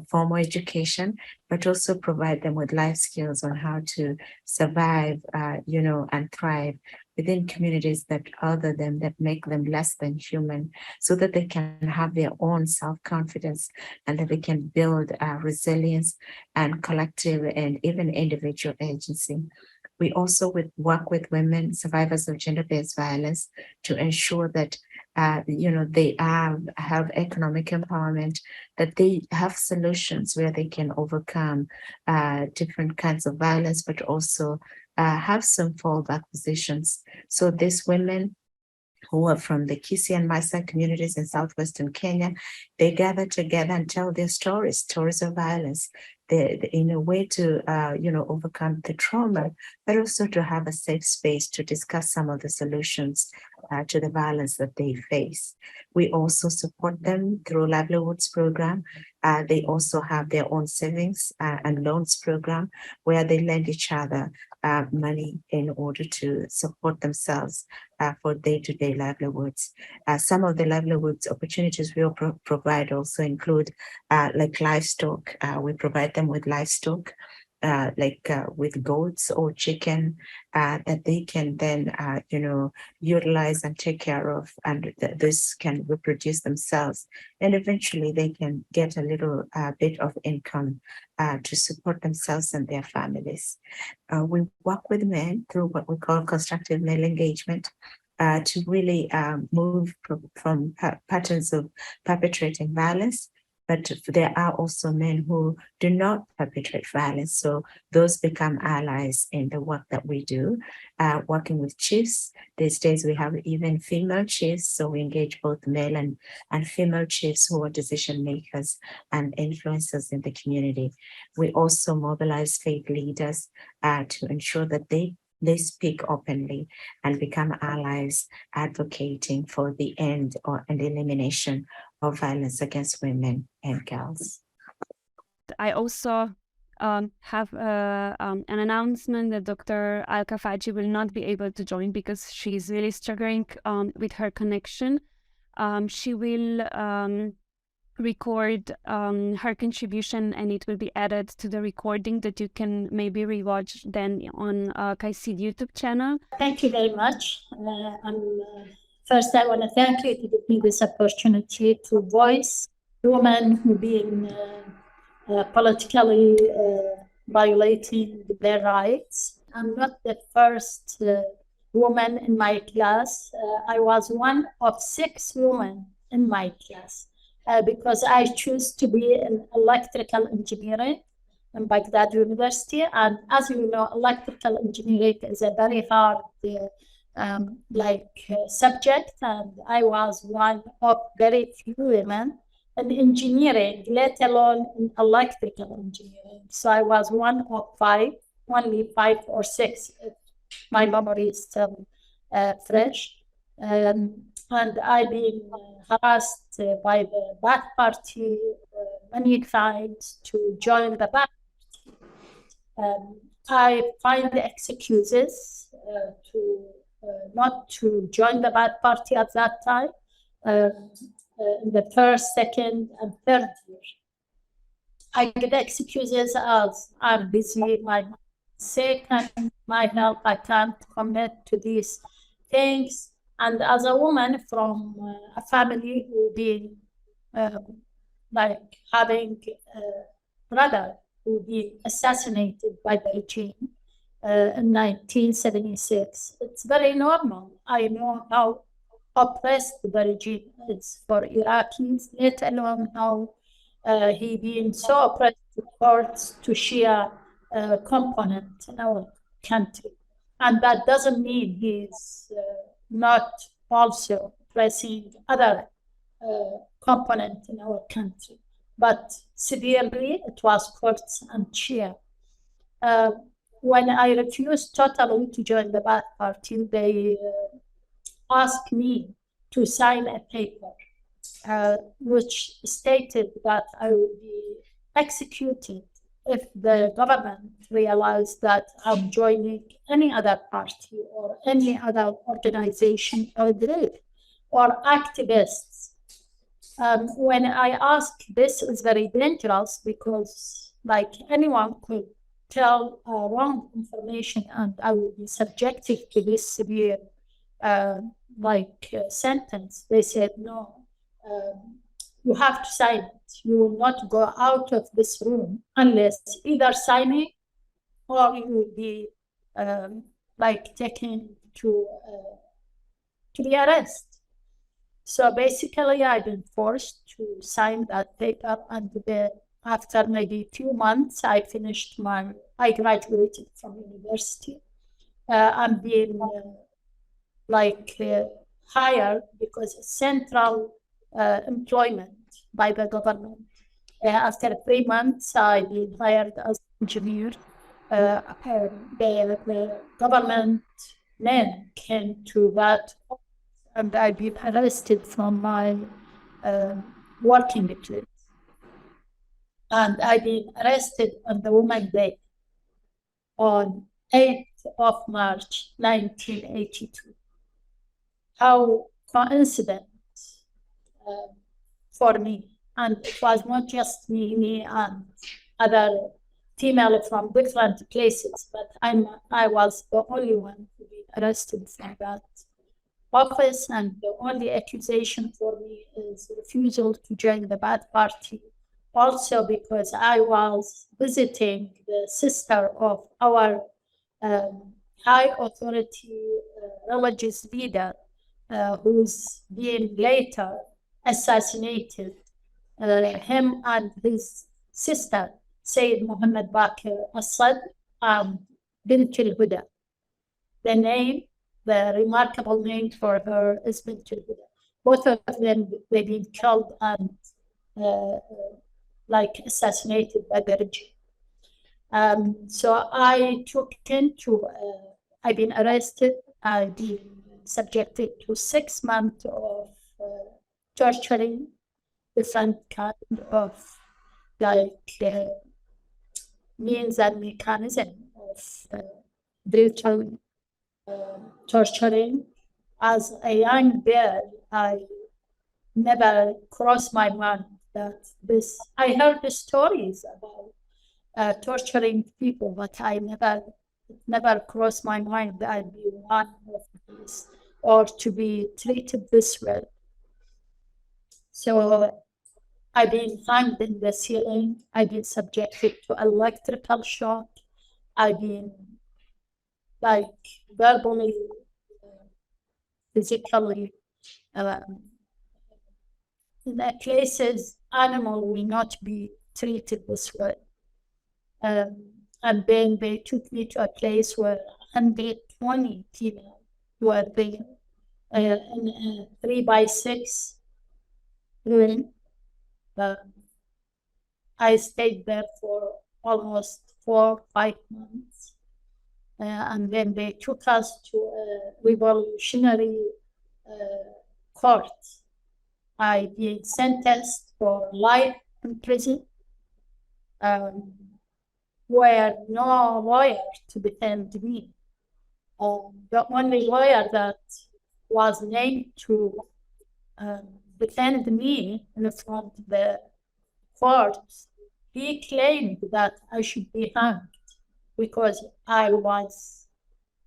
formal education, but also provide them with life skills on how to survive, and thrive within communities that other them, that make them less than human, so that they can have their own self-confidence and that they can build resilience and collective and even individual agency. We also work with women survivors of gender-based violence to ensure that they have economic empowerment, that they have solutions where they can overcome different kinds of violence, but also have some fallback positions. So these women who are from the KAICIID and Maasai communities in southwestern Kenya, they gather together and tell their stories of violence, in a way to, overcome the trauma, but also to have a safe space to discuss some of the solutions to the violence that they face. We also support them through livelihoods program. They also have their own savings and loans program where they lend each other money in order to support themselves for day-to-day livelihoods. Some of the livelihoods opportunities we provide also include like livestock. We provide them with livestock, with goats or chicken that they can then, utilize and take care of, and this can reproduce themselves. And eventually they can get a little bit of income to support themselves and their families. We work with men through what we call constructive male engagement to really move from patterns of perpetrating violence. But there are also men who do not perpetrate violence. So those become allies in the work that we do, working with chiefs. These days we have even female chiefs. So we engage both male and female chiefs who are decision makers and influencers in the community. We also mobilize faith leaders to ensure that they speak openly and become allies advocating for the end and elimination of violence against women and girls. I also have an announcement that Dr. Al-Kafaji will not be able to join because she's really struggling with her connection. She will record her contribution and it will be added to the recording that you can maybe rewatch then on KAICIID YouTube channel. Thank you very much. First, I want to thank you to give me this opportunity to voice women who been politically violating their rights. I'm not the first woman in my class. I was one of 6 women in my class because I choose to be in electrical engineering in Baghdad University. And as you know, electrical engineering is a very hard subject, and I was one of very few women in engineering, let alone in electrical engineering. So I was one of 5, only 5 or 6, if my memory is still fresh. And I've been harassed by the Ba'ath Party many times to join the Ba'ath Party. I find the excuses not to join the Ba'ath Party at that time, in the first, second, and third year. I get excuses as I'm busy, my sick, and my health, I can't commit to these things. And as a woman from a family who been having a brother who been assassinated by the regime in 1976, it's very normal. I know how oppressed the regime is for Iraqis, let alone how he been so oppressed to courts to share a component in our country. And that doesn't mean he's not also pressing other component in our country. But severely, it was courts and share. When I refused totally to join the Ba'ath Party, they asked me to sign a paper which stated that I would be executed if the government realized that I'm joining any other party or any other organization or group or activists. When I asked, this is very dangerous because like anyone could tell wrong information and I will be subjected to this severe sentence. They said, no, you have to sign it. You will not go out of this room unless either sign it or you will be taken to the arrest. So basically, I've been forced to sign that paper, and after maybe 2 months, I graduated from university. I'm being hired because central employment by the government. After 3 months, I've been hired as engineer. The government men came to that, and I've been arrested from my working place. And I've been arrested on the Women's Day on 8th of March, 1982. How coincident for me. And it was not just me and other female from different places, but I was the only one to be arrested from that office, and the only accusation for me is refusal to join the Ba'ath Party. Also because I was visiting the sister of our high authority religious leader who's been later assassinated. Him and his sister, Sayyid Muhammad Baqir Assad, Bint al-Huda. The remarkable name for her is Bint al-Huda. Both of them, they've been killed and assassinated by the regime. So I've been arrested, I've been subjected to 6 months of torturing, different kind of means and mechanism of brutal torturing. As a young girl, I never crossed my mind that I heard the stories about torturing people, but it never crossed my mind that I'd be one of these or to be treated this way. So I've been hanged in the ceiling, I've been subjected to electrical shock, I've been verbally, physically, in that places, animal will not be treated this way. And then they took me to a place where 120 people were there in a 3x6 room. I stayed there for almost 4 or 5 months. And then they took us to a revolutionary court. I been sentenced for life in prison, where no lawyer to defend me. The only lawyer that was named to defend me in front of the court, he claimed that I should be hanged because I was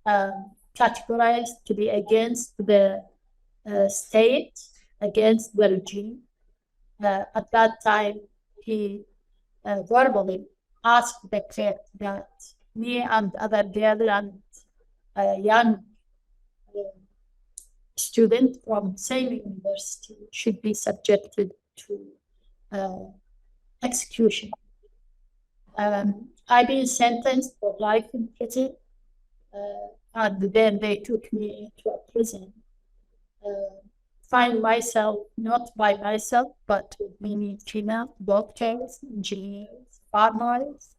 categorized to be against the state, against the regime. At that time, he verbally asked the court that me and other girl and young student from same university should be subjected to execution. I've been sentenced for life in prison, and then they took me to a prison. Find myself not by myself, but with many female doctors, engineers, farmers,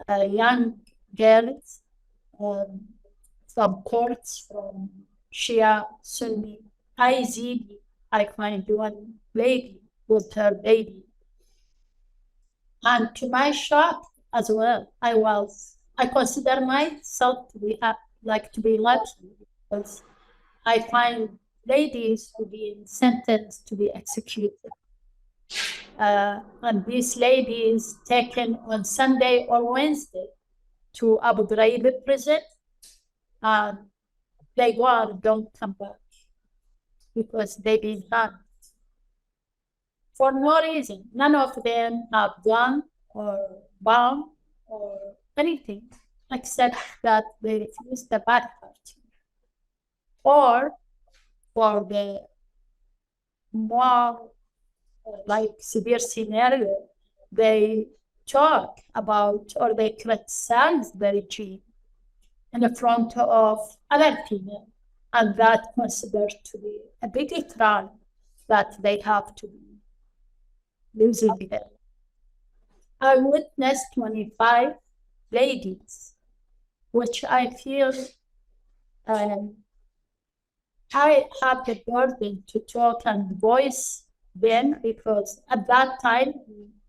young girls, from courts, from Shia, Sunni, KAICIID. I find one lady with her baby. And to my shock as well, I consider myself to be lucky, because I find ladies who been sentenced to be executed. And these ladies taken on Sunday or Wednesday to Abu Ghraib prison, and they go and don't come back because they've been done for no reason. None of them have gun or bomb or anything, except that they refuse the bad part. Or for the more like severe scenario, they talk about or they criticize the regime in front of other people, and that considered to be a big crime that they have to be losing them. I witnessed 25 ladies, which I feel I have the burden to talk and voice them, because at that time,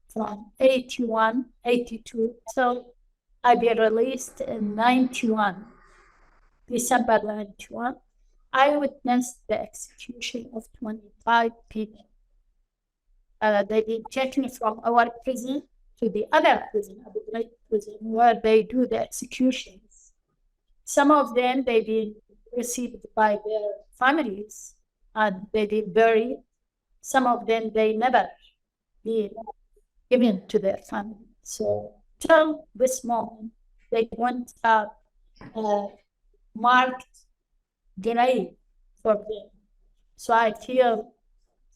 from 81, 82 till I be released in 91, December 91, I witnessed the execution of 25 people. They've been taken from our prison to the other prison, Abu Ghraib prison, where they do the executions. Some of them they've been received by their families and they've been buried. Some of them they never been given to their family. So till this moment, they won't have marked grave for them. So I feel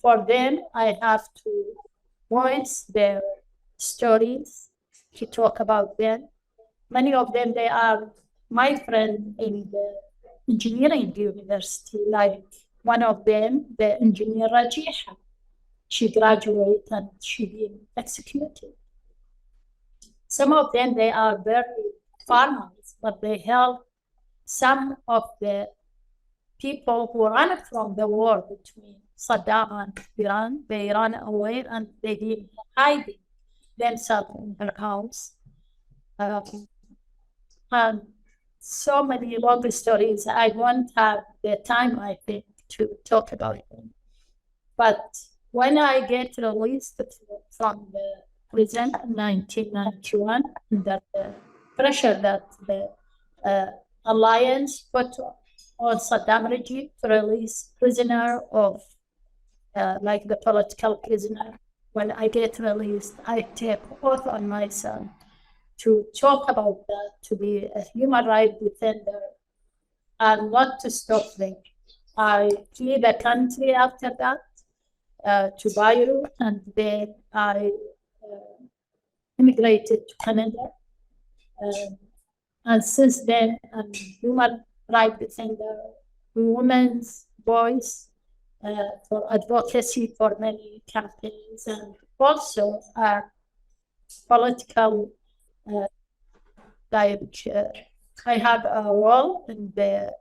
for them, I have to voice their stories, to talk about them. Many of them, they are my friend in the engineering university, like one of them, the engineer Rajiha. She graduated and she been executed. Some of them, they are very farmers, but they help some of the people who ran from the war between Saddam and Iran. They ran away and they've been hiding themselves in their house. And so many long stories. I won't have the time, I think, to talk about them. But when I get released from the prison in 1991, under the pressure that the alliance put on Saddam regime to release prisoner of like the political prisoner, when I get released, I take oath on myself to talk about that, to be a human rights defender, and not to stop there. I flee the country after that to Beirut, and then I immigrated to Canada. And since then, I'm human rights defender, women's voice for advocacy for many campaigns, and also political, I have a role in the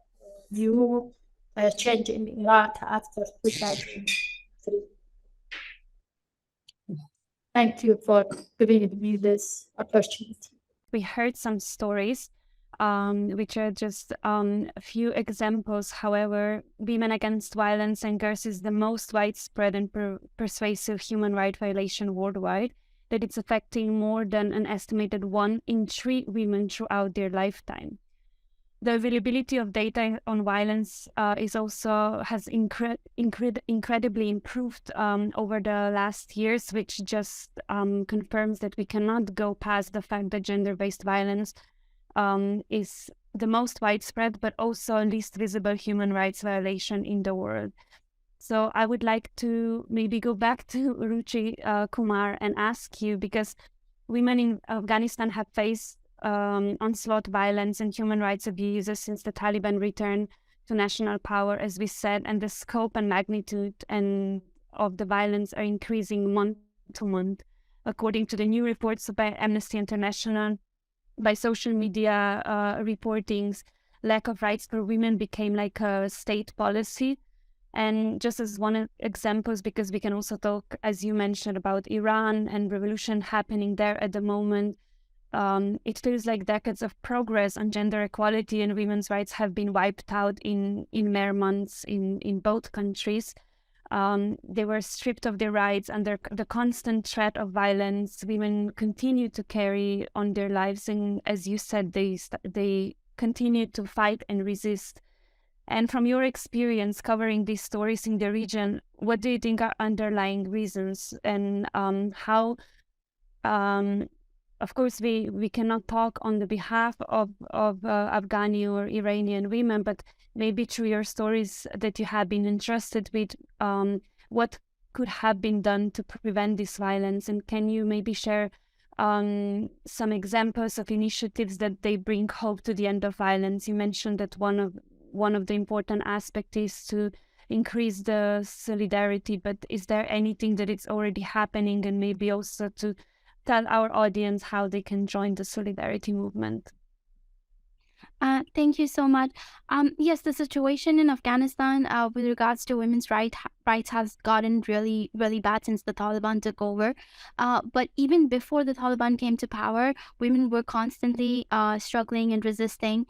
new change in Iraq after 2003. Thank you for giving me this opportunity. We heard some stories, which are just a few examples. However, women against violence and girls is the most widespread and pervasive human rights violation worldwide, that it's affecting more than an estimated 1 in 3 women throughout their lifetime. The availability of data on violence has incredibly improved over the last years, which just confirms that we cannot go past the fact that gender-based violence is the most widespread, but also least visible human rights violation in the world. So I would like to maybe go back to Ruchi Kumar and ask you, because women in Afghanistan have faced onslaught, violence, and human rights abuses since the Taliban returned to national power, as we said, and the scope and magnitude of the violence are increasing month to month, according to the new reports by Amnesty International, by social media reportings. Lack of rights for women became like a state policy. And just as one examples, because we can also talk, as you mentioned, about Iran and revolution happening there at the moment. It feels like decades of progress on gender equality and women's rights have been wiped out in mere months in both countries. They were stripped of their rights under the constant threat of violence. Women continue to carry on their lives, and as you said, they continue to fight and resist. And from your experience covering these stories in the region, what do you think are underlying reasons, and how? Of course, we cannot talk on the behalf of Afghani or Iranian women, but maybe through your stories that you have been entrusted with, what could have been done to prevent this violence? And can you maybe share some examples of initiatives that they bring hope to the end of violence? You mentioned that one of the important aspects is to increase the solidarity, but is there anything that is already happening, and maybe also to tell our audience how they can join the solidarity movement? Thank you so much. Yes, the situation in Afghanistan with regards to women's rights has gotten really, really bad since the Taliban took over. But even before the Taliban came to power, women were constantly struggling and resisting.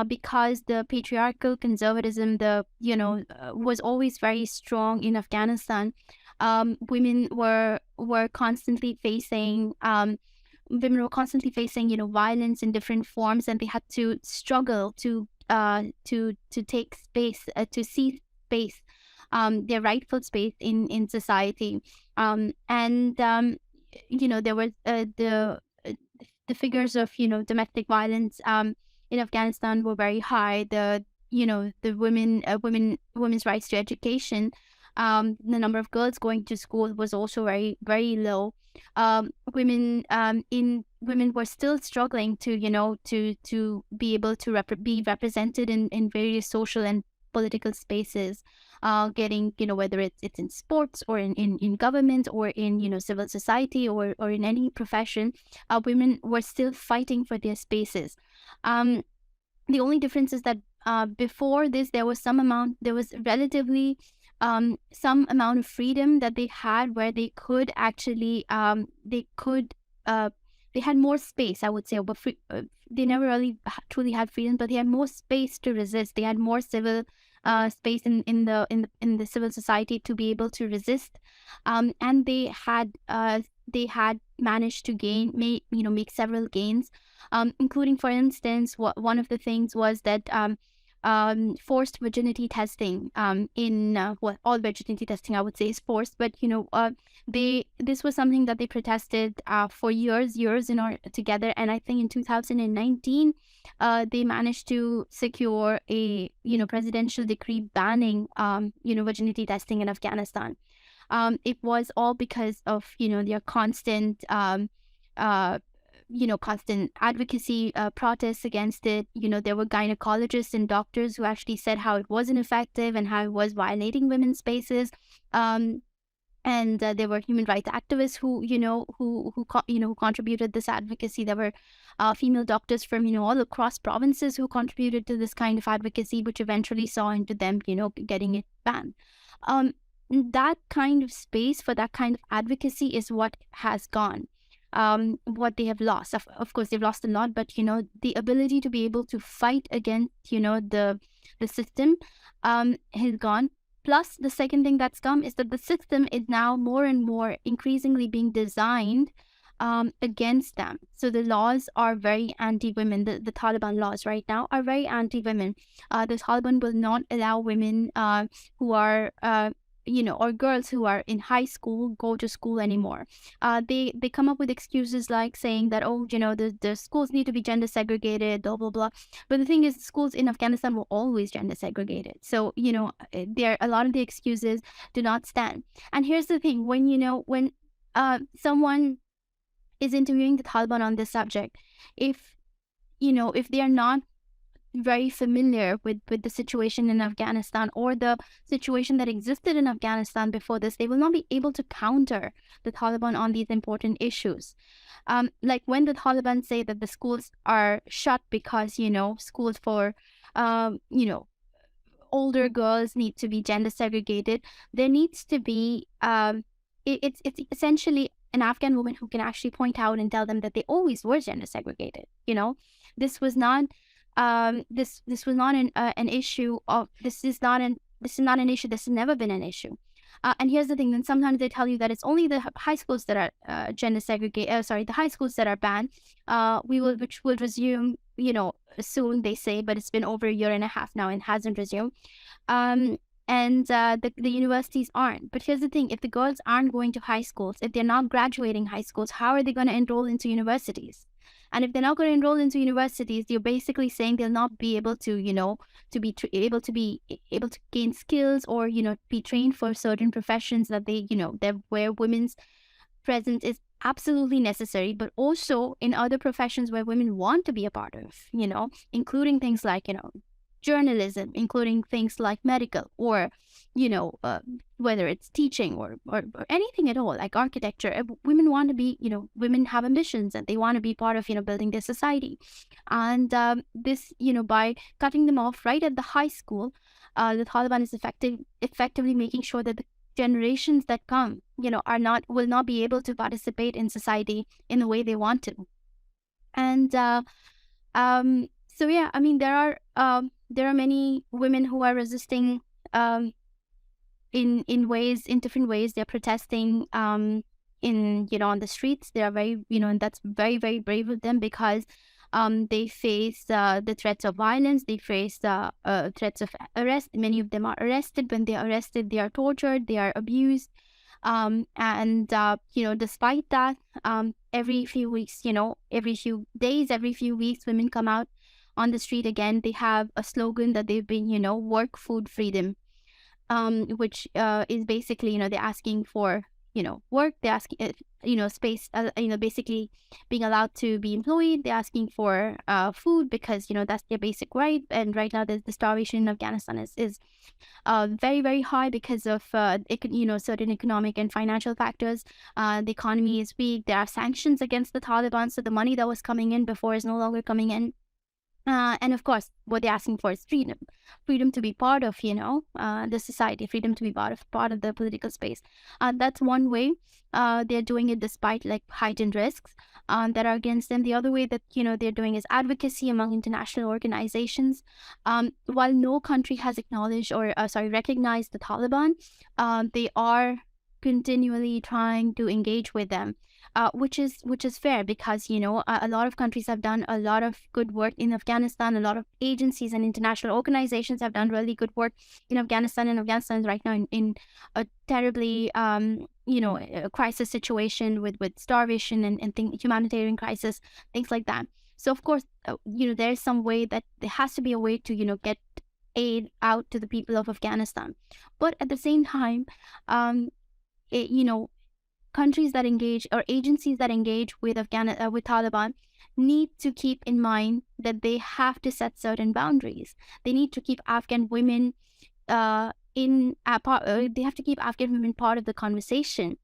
Because the patriarchal conservatism, was always very strong in Afghanistan. Women were constantly facing violence in different forms, and they had to struggle to take space, to see space, their rightful space in society. There was the figures of domestic violence in Afghanistan were very high. The women's rights to education, the number of girls going to school was also very, very low. Women were still struggling to be able to be represented in various social and political spaces, getting whether it's in sports or in government or in civil society or in any profession. Women were still fighting for their spaces. The only difference is that before this there was relatively some amount of freedom that they had, where they could actually they had more space, I would say, but they never really truly had freedom, but they had more space to resist. They had more civil space in the civil society to be able to resist, and they had managed to make several gains, including, for instance, one of the things was that forced virginity testing all virginity testing, I would say, is forced, but this was something that they protested for years together, and I think in 2019 they managed to secure a presidential decree banning virginity testing in Afghanistan. It was all because of their constant constant advocacy, protests against it. There were gynecologists and doctors who actually said how it wasn't effective and how it was violating women's spaces. And there were human rights activists who contributed this advocacy. There were female doctors from all across provinces who contributed to this kind of advocacy, which eventually saw into them getting it banned. That kind of space for that kind of advocacy is what has gone. What they have lost. Of course, they've lost a lot, but the ability to be able to fight against the system has gone. Plus, the second thing that's come is that the system is now more and more increasingly being designed against them. So the laws are very anti-women. The Taliban laws right now are very anti-women. The Taliban will not allow women who are or girls who are in high school go to school anymore. They come up with excuses like saying that, oh, the schools need to be gender segregated, blah blah blah. But the thing is, schools in Afghanistan were always gender segregated. So there a lot of the excuses do not stand. And here's the thing: when someone is interviewing the Taliban on this subject, if they are not very familiar with the situation in Afghanistan or the situation that existed in Afghanistan before this, they will not be able to counter the Taliban on these important issues. Like when the Taliban say that the schools are shut because, schools for, older girls need to be gender segregated, there needs to be, it's essentially an Afghan woman who can actually point out and tell them that they always were gender segregated. This was not this was not an issue of this is not an issue. This has never been an issue. And here's the thing: then sometimes they tell you that it's only the high schools that are gender segregated. The high schools that are banned. Which will resume, soon. They say, but it's been over a year and a half now and hasn't resumed. And the universities aren't. But here's the thing: if the girls aren't going to high schools, if they're not graduating high schools, how are they going to enroll into universities? And if they're not going to enroll into universities, you're basically saying they'll not be able to, able to gain skills or, be trained for certain professions that where women's presence is absolutely necessary, but also in other professions where women want to be a part of, including things like, journalism, including things like medical or, whether it's teaching or anything at all, like architecture. Women want to be, women have ambitions and they want to be part of, building their society. And this, by cutting them off right at the high school, the Taliban is effectively making sure that the generations that come, will not be able to participate in society in the way they want to. And so yeah, I mean, there are many women who are resisting in different ways. They're protesting on the streets. They are very, and that's very, very brave of them, because they face the threats of violence. They face threats of arrest. Many of them are arrested. When they are arrested, they are tortured, they are abused. And despite that, every few weeks, every few days, every few weeks, women come out on the street again. They have a slogan that they've been, work, food, freedom, which is basically, they're asking for, work. They're asking, space, basically being allowed to be employed. They're asking for food, because, that's their basic right. And right now, the starvation in Afghanistan is very, very high because of, certain economic and financial factors. The economy is weak. There are sanctions against the Taliban. So the money that was coming in before is no longer coming in. And of course, what they're asking for is freedom to be part of, the society, freedom to be part of the political space. That's one way they're doing it, despite like heightened risks that are against them. The other way that, they're doing is advocacy among international organizations. While no country has acknowledged or recognized the Taliban, they are continually trying to engage with them. Which is fair, because a lot of countries have done a lot of good work in Afghanistan. A lot of agencies and international organizations have done really good work in Afghanistan, and Afghanistan is right now in a terribly a crisis situation with starvation and humanitarian crisis, things like that. So of course, there's some way that there has to be a way to get aid out to the people of Afghanistan. But at the same time, countries that engage or agencies that engage with with Taliban need to keep in mind that they have to set certain boundaries. They need to keep Afghan women they have to keep Afghan women part of the conversation.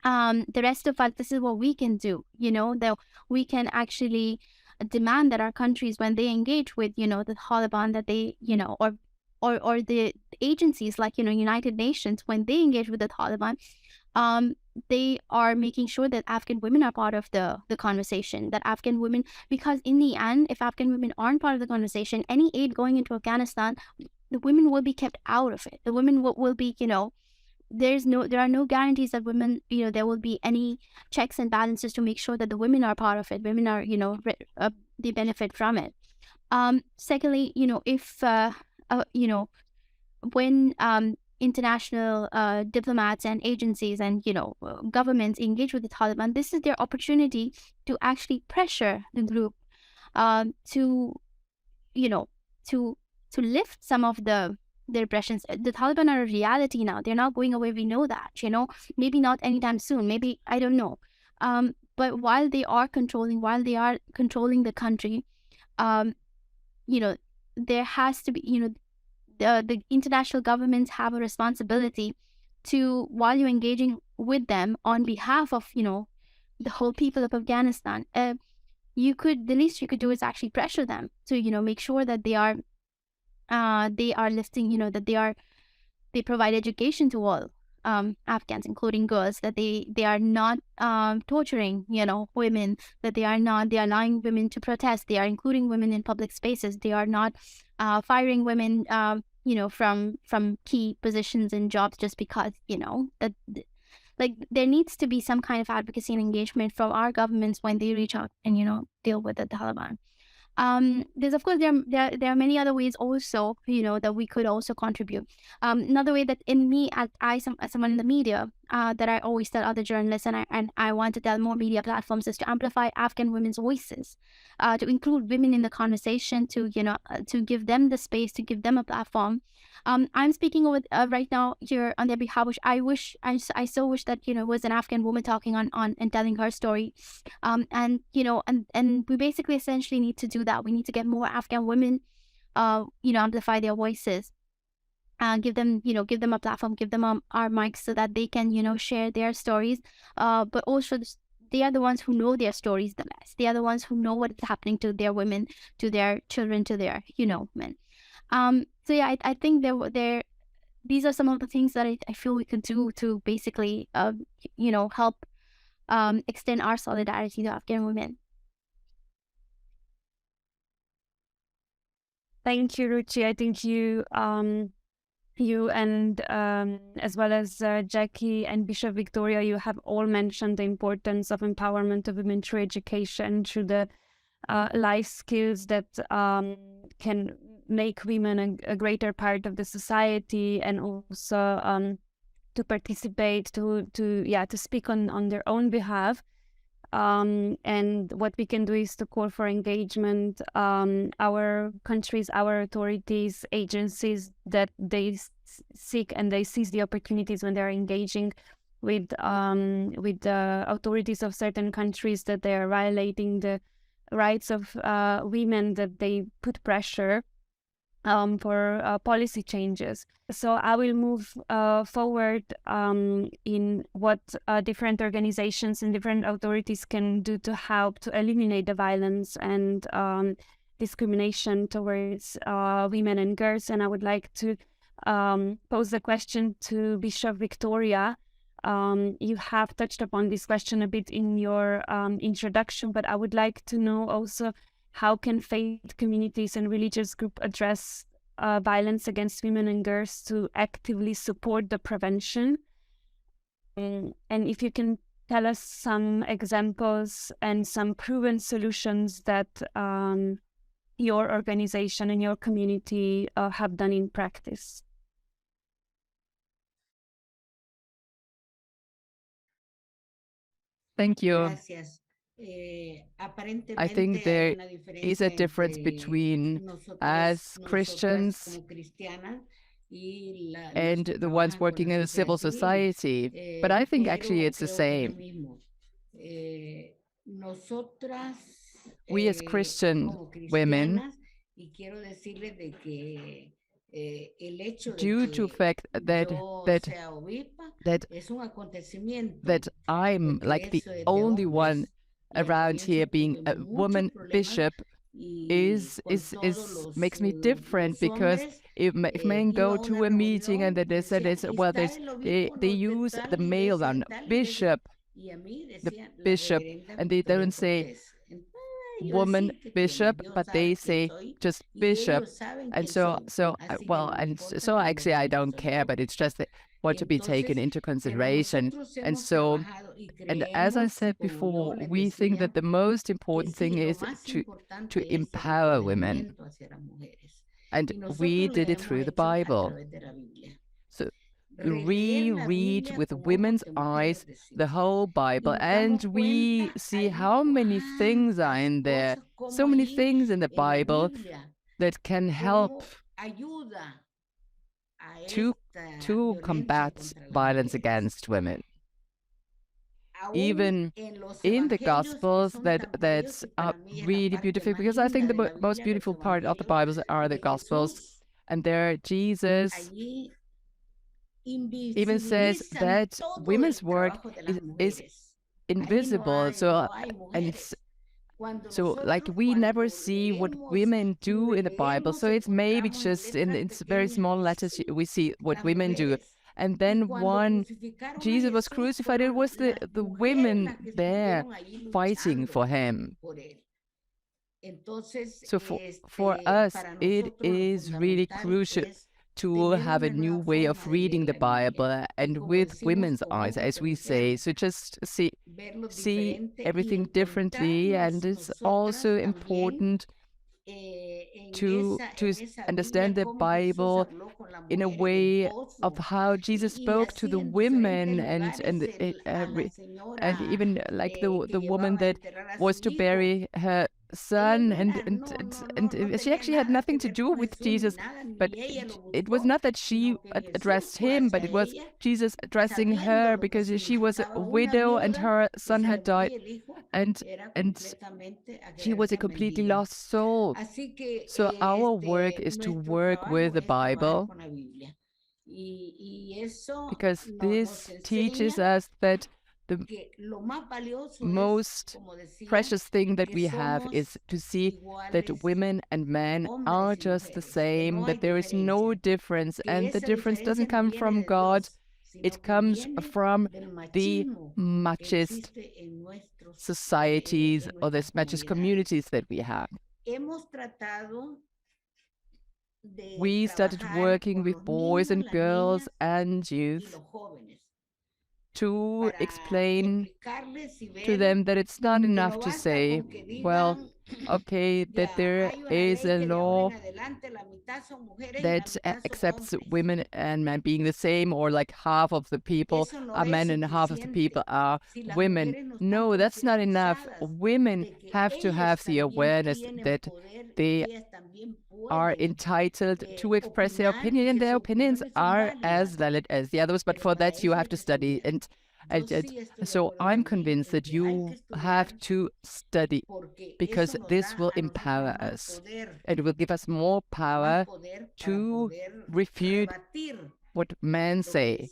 The rest of us, this is what we can do. That we can actually demand that our countries, when they engage with the Taliban, that they or the agencies like United Nations, when they engage with the Taliban, they are making sure that Afghan women are part of the conversation, that Afghan women, because in the end, if Afghan women aren't part of the conversation, any aid going into Afghanistan, the women will be kept out of it. The women will be, there are no guarantees that women, there will be any checks and balances to make sure that the women are part of it. Women are, they benefit from it. Secondly, if, when international diplomats and agencies and governments engage with the Taliban, this is their opportunity to actually pressure the group to lift some of the repressions. The Taliban are a reality now. They're not going away. We know that. Maybe not anytime soon. Maybe, I don't know. But while they are controlling the country, there has to be, the international governments have a responsibility to, while you're engaging with them on behalf of, the whole people of Afghanistan, the least you could do is actually pressure them to, make sure that they are lifting, that they provide education to all Afghans, including girls, that they are not torturing, women, that they are allowing women to protest, they are including women in public spaces, they are not firing women, from key positions and jobs just because, that like there needs to be some kind of advocacy and engagement from our governments when they reach out and deal with the Taliban. There's, of course, there are many other ways also, that we could also contribute. Another way that as someone in the media, that I always tell other journalists, and I want to tell more media platforms, is to amplify Afghan women's voices, to include women in the conversation, to give them the space, to give them a platform. I'm speaking with right now here on their behalf, which I so wish that it was an Afghan woman talking on and telling her story, and we basically essentially need to do that. We need to get more Afghan women, amplify their voices, give them a platform, give them our mics so that they can share their stories, but also they are the ones who know their stories the best. They are the ones who know what is happening to their women, to their children, to their men. So yeah, I think these are some of the things that I feel we could do to basically help extend our solidarity to Afghan women. Thank you, Ruchi. I think you and as well as Jackie and Bishop Victoria, you have all mentioned the importance of empowerment of women through education, through the life skills that can make women a greater part of the society, and also to participate, to speak on their own behalf. And what we can do is to call for engagement. Our countries, our authorities, agencies, that they seek and they seize the opportunities when they're engaging with the authorities of certain countries, that they are violating the rights of women, that they put pressure for policy changes. So I will move forward in what different organizations and different authorities can do to help to eliminate the violence and discrimination towards women and girls. And I would like to pose the question to Bishop Victoria. You have touched upon this question a bit in your introduction, but I would like to know also, how can faith communities and religious groups address violence against women and girls to actively support the prevention? And if you can tell us some examples and some proven solutions that your organization and your community have done in practice. Thank you. I think there is a difference between as Christians and the ones working in the civil society, but I think actually it's the same. We as Christian women, due to the fact that I'm like the only one around here being a woman bishop, is makes me different, because if men go to a meeting and they said they use the male one, bishop, the bishop, and they don't say woman bishop, but they say just bishop. And so actually I don't care, but it's just what to be taken into consideration. And as I said before, we think that the most important thing is to empower women. And we did it through the Bible. reread with women's eyes the whole Bible, and we see how many things are in there, so many things in the Bible that can help to combat violence against women. Even in the Gospels, that's really beautiful, because I think the most beautiful part of the Bibles are the Gospels, and there Jesus even says that women's work is invisible. So and it's so like we never see what women do in the Bible. So it's maybe just in it's very small letters we see what women do. And then when Jesus was crucified, it was the women there fighting for him. So for us, it is really crucial to have a new way of reading the Bible and with women's eyes, as we say. So just see everything differently, and it's also important to understand the Bible in a way of how Jesus spoke to the women, and even like the woman that was to bury her son, and she actually had nothing to do with Jesus, but it was not that she addressed him, but it was Jesus addressing her, because she was a widow and her son had died, and she was a completely lost soul. So our work is to work with the Bible, because this teaches us that the most precious thing that we have is to see that women and men are just the same, that there is no difference, and the difference doesn't come from God, it comes from the machist societies or the machist communities that we have. We started working with boys and girls and youth to explain to them that it's not enough to say, well, okay, that there is a law that accepts women and men being the same, or like half of the people are men and half of the people are women. No, that's not enough. Women have to have the awareness that they are entitled to express their opinion, and their opinions are as valid as the others, but for that you have to study. And so I'm convinced that you have to study, because this will empower us. It will give us more power to refute what men say.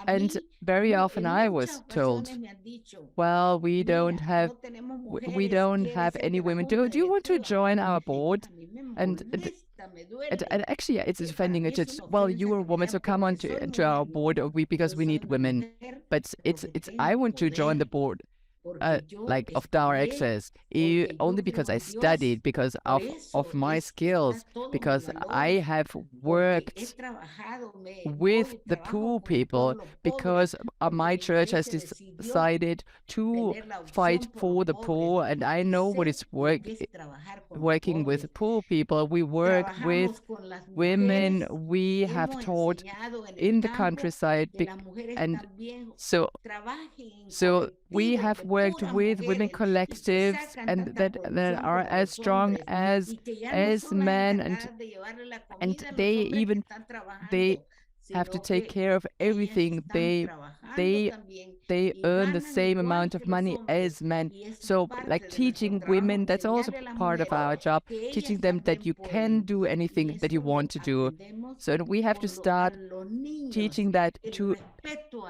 And very often I was told, well, we don't have any women. Do you want to join our board? And actually, it's offending. It's just, well, you are a woman, so come on to our board. Because we need women. But it's I want to join the board. Like of Tower Access, only because I studied, because of my skills, because I have worked with the poor people, because my church has decided to fight for the poor, and I know what it's working with poor people. We work with women, we have taught in the countryside, and so we have worked with women collectives, and that are as strong as men, and they have to take care of everything. They earn the same amount of money as men. So like teaching women, that's also part of our job, teaching them that you can do anything that you want to do. So we have to start teaching that to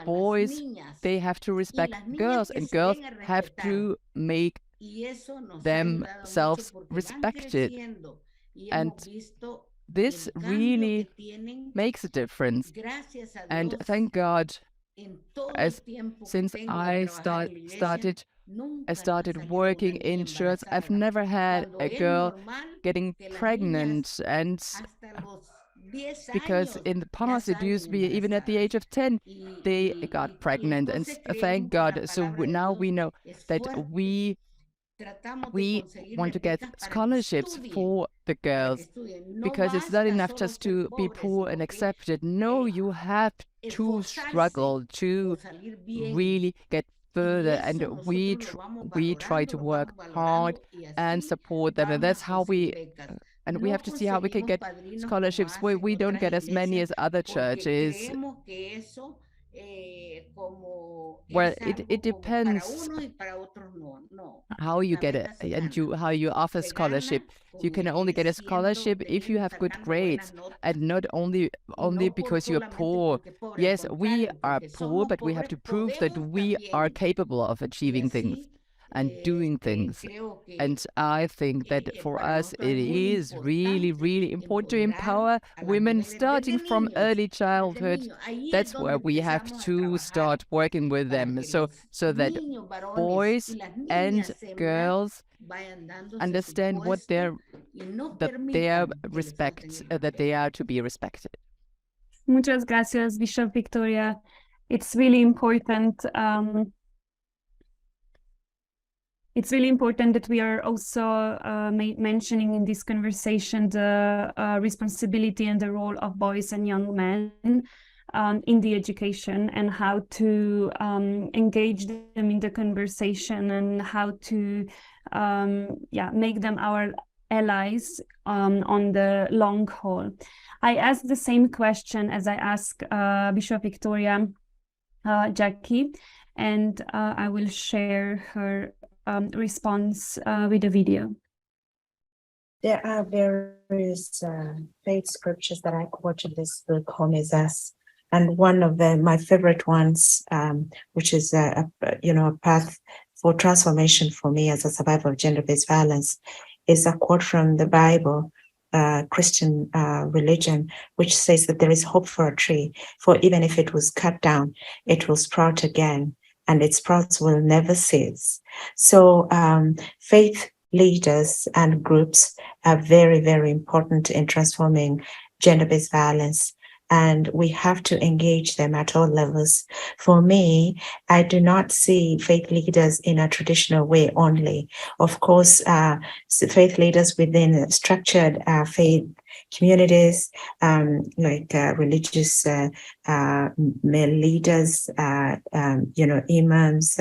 boys. They have to respect girls, and girls have to make themselves respected. And this really makes a difference. And thank God, since I started working in church, I've never had a girl getting pregnant, and because in the past it used to be even at the age of 10 they got pregnant, and thank God. So now we know that we we want to get scholarships for the girls, because it's not enough just to be poor and accepted. No, you have to struggle to really get further, and we try to work hard and support them, and that's how and we have to see how we can get scholarships where we don't get as many as other churches. Well, it depends how you get it and how you offer scholarship. You can only get a scholarship if you have good grades, and not only because you're poor. Yes, we are poor, but we have to prove that we are capable of achieving things and doing things. And I think that for us, it is really, really important to empower women starting from early childhood. That's where we have to start working with them, so that boys and girls understand what that they are to be respected. Muchas gracias, Bishop Victoria. It's really important. It's really important that we are also mentioning in this conversation the responsibility and the role of boys and young men in the education, and how to engage them in the conversation, and how to make them our allies on the long haul. I asked the same question as I asked Bishop Victoria, Jackie, and I will share her response with a video. There are various faith scriptures that I quote in this book, Home is Us. And one of my favorite ones, which is a path for transformation for me as a survivor of gender-based violence, is a quote from the Bible, Christian religion, which says that there is hope for a tree, for even if it was cut down, it will sprout again, and its sprouts will never cease. So faith leaders and groups are very, very important in transforming gender-based violence, and we have to engage them at all levels. For me, I do not see faith leaders in a traditional way only. Of course, faith leaders within structured faith communities, like religious male leaders, imams,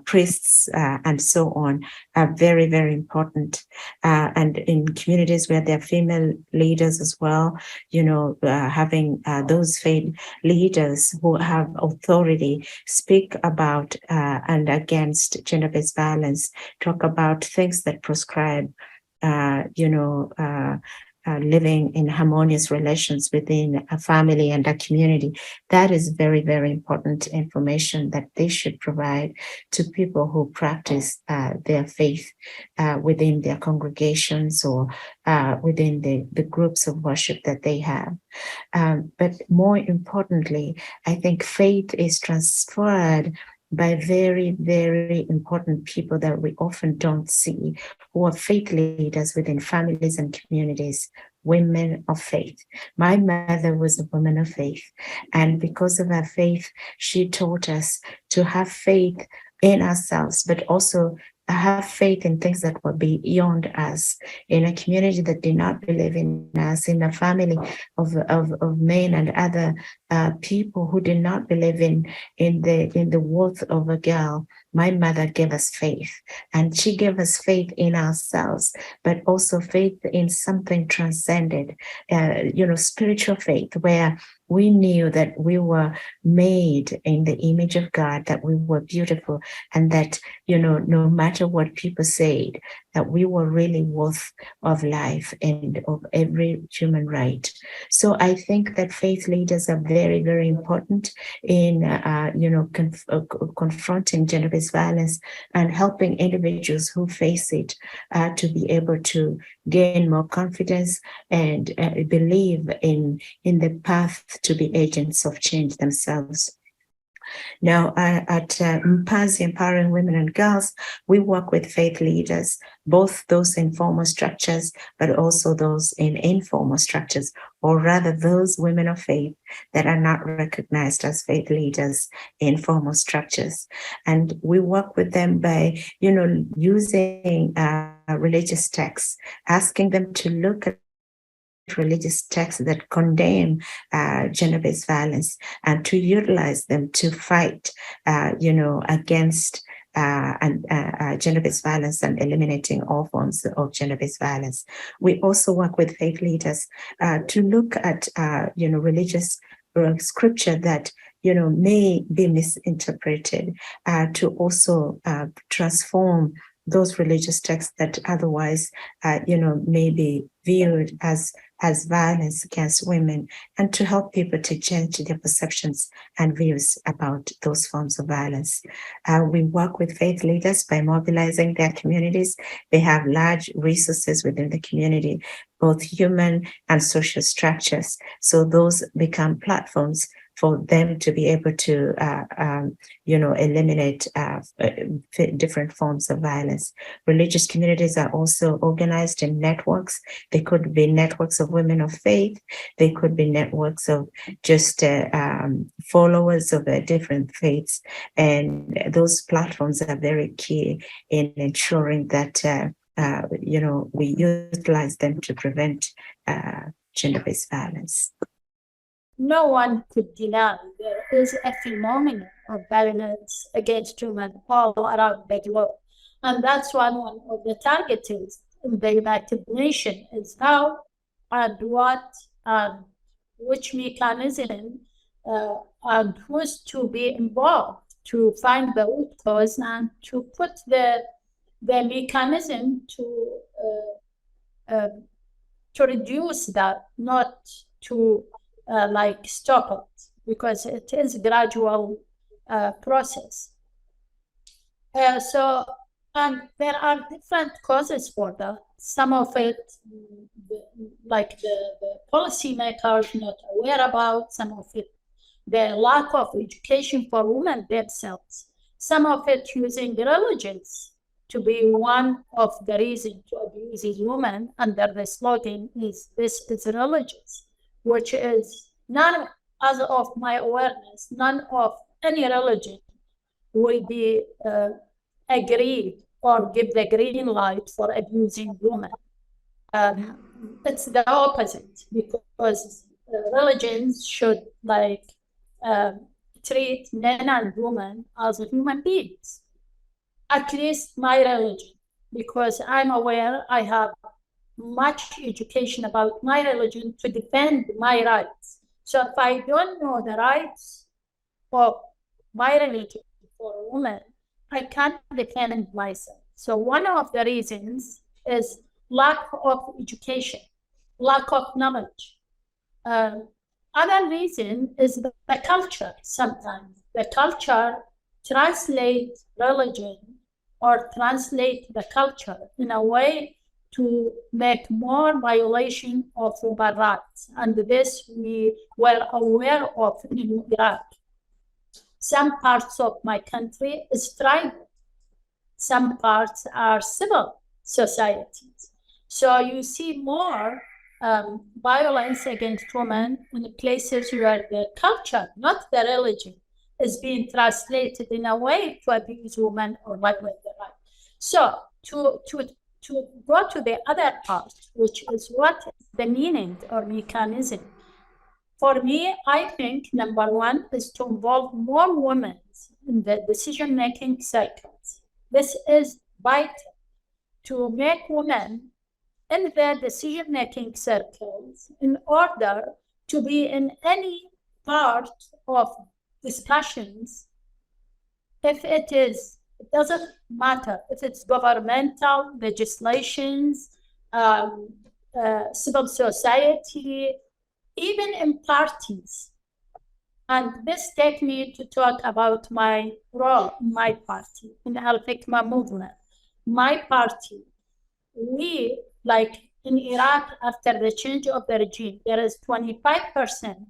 priests, and so on, are very, very important. And in communities where there are female leaders as well, having those faith leaders who have authority speak about and against gender-based violence, talk about things that prescribe, living in harmonious relations within a family and a community. That is very, very important information that they should provide to people who practice their faith within their congregations or within the groups of worship that they have. But more importantly, I think faith is transferred by very, very important people that we often don't see, who are faith leaders within families and communities, women of faith. My mother was a woman of faith, and because of her faith, she taught us to have faith in ourselves, but also have faith in things that were beyond us, in a community that did not believe in us, in a family of men and other people who did not believe in the worth of a girl. My mother gave us faith, and she gave us faith in ourselves, but also faith in something transcended, spiritual faith, where we knew that we were made in the image of God, that we were beautiful, and that, no matter what people said, that we were really worth of life and of every human right. So I think that faith leaders are very, very important in, confronting gender-based violence and helping individuals who face it to be able to gain more confidence and believe in the path to be agents of change themselves. Now, at Mpazi Empowering Women and Girls, we work with faith leaders, both those in formal structures, but also those in informal structures, or rather those women of faith that are not recognized as faith leaders in formal structures. And we work with them by, using religious texts, asking them to look at religious texts that condemn gender-based violence and to utilize them to fight, against gender-based violence and eliminating all forms of gender-based violence. We also work with faith leaders to look at, religious scripture that may be misinterpreted, to also transform those religious texts that otherwise, may be viewed as violence against women, and to help people to change their perceptions and views about those forms of violence. We work with faith leaders by mobilizing their communities. They have large resources within the community, both human and social structures. So those become platforms for them to be able to, eliminate different forms of violence. Religious communities are also organized in networks. They could be networks of women of faith. They could be networks of just followers of different faiths. And those platforms are very key in ensuring that, we utilize them to prevent gender-based violence. No one could deny there is a phenomenon of violence against women all around the globe. And that's one of the targets in the United Nations is how and what and which mechanism and who's to be involved to find the root cause and to put the mechanism to reduce that, not to stop it, because it is a gradual process. And there are different causes for that. Some of it, like the policymakers not aware about, some of it, the lack of education for women themselves, some of it using religions to be one of the reasons to abuse these women under the slogan is this is religious, which is none, as of my awareness, none of any religion will be agreed or give the green light for abusing women. It's the opposite, because religions should treat men and women as human beings. At least my religion, because I'm aware I have much education about my religion to defend my rights. So if I don't know the rights of my religion for a woman, I can't defend myself. So one of the reasons is lack of education, lack of knowledge. Other reason is the culture. Sometimes the culture translates religion or translate the culture in a way to make more violation of human rights. And this we were aware of in Iraq. Some parts of my country is tribal. Some parts are civil societies. So you see more violence against women in the places where the culture, not the religion, is being translated in a way to abuse women or violate their rights. So to go to the other part, which is what is the meaning or mechanism. For me, I think number one is to involve more women in the decision-making cycles. This is vital to make women in the decision-making circles in order to be in any part of discussions. If it doesn't matter if it's governmental legislations, civil society, even in parties. And this takes me to talk about my role in my party, in the Al-Hikmah movement. My party, we, like in Iraq, after the change of the regime, there is 25%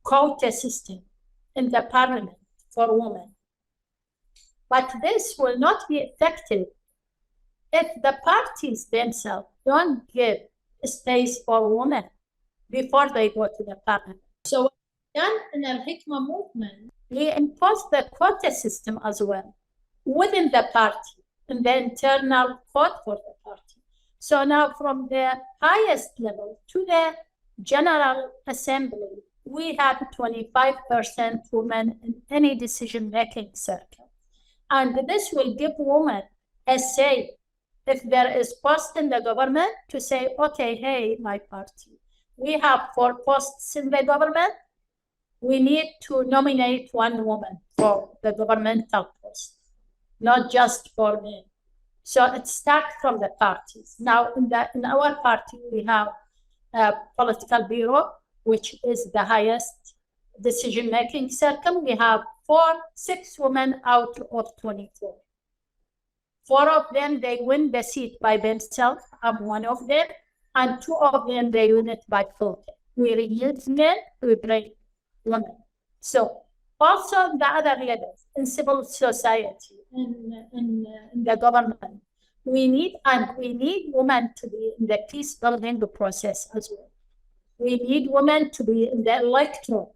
quota system in the parliament for women. But this will not be effective if the parties themselves don't give space for women before they go to the parliament. So then in the Hikmah movement, we imposed the quota system as well within the party, in the internal code for the party. So now from the highest level to the General Assembly, we have 25% women in any decision-making circle. And this will give women a say if there is post in the government to say, okay, hey, my party, we have 4 posts in the government. We need to nominate 1 woman for the governmental post, not just for men. So it starts from the parties. Now, in our party, we have a political bureau, which is the highest decision-making circle. We have 6 women out of 24. 4 of them, they win the seat by themselves. I'm one of them. And 2 of them, they win it by voting. We reduce men, we bring women. So also the other levels in civil society, in the government, we need women to be in the peace building process as well. We need women to be in the electorate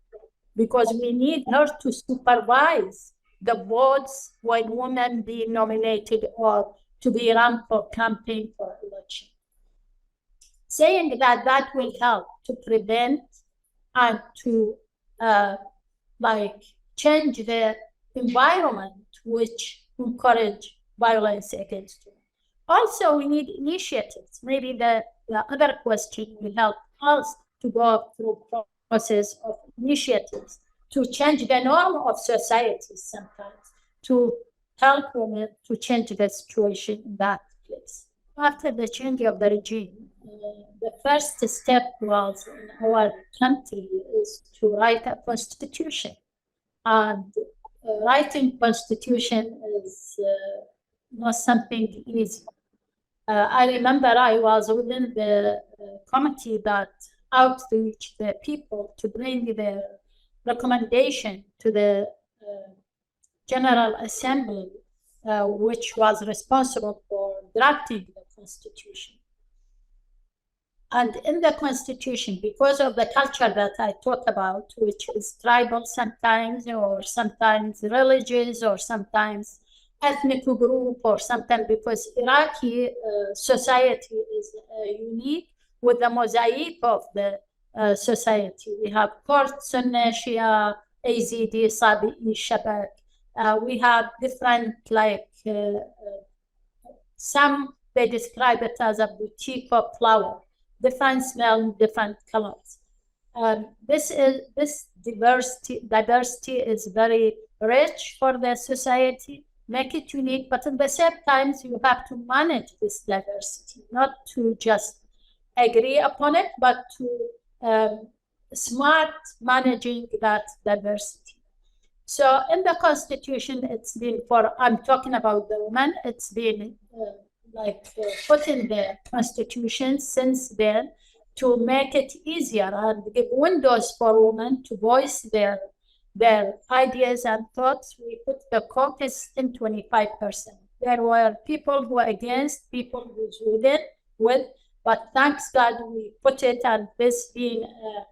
because we need her to supervise the votes when women be nominated or to be run for campaign for election. Saying that will help to prevent and to change the environment which encourage violence against women. Also, we need initiatives. Maybe the other question will help us to go through process of initiatives to change the norm of society sometimes, to help women to change the situation in that place. After the change of the regime, the first step was in our country is to write a constitution. And writing constitution is not something easy. I remember I was within the committee that outreach the people to bring their recommendation to the General Assembly, which was responsible for drafting the constitution. And in the constitution, because of the culture that I talked about, which is tribal sometimes, or sometimes religious, or sometimes ethnic group, or sometimes because Iraqi society is unique with the mosaic of the society. We have Kurd, Sunni, Shia, Yazidi, Sabi'i, Shabak. We have different, some they describe it as a boutique of flower, different smell, different colors. This diversity is very rich for the society, make it unique, but at the same time, you have to manage this diversity, not to just agree upon it, but to smart managing that diversity. So in the constitution, it's been I'm talking about the women, it's been put in the constitution since then to make it easier and give windows for women to voice their ideas and thoughts. We put the caucus in 25%. There were people who were against, people who's with, but thanks God we put it, and this being a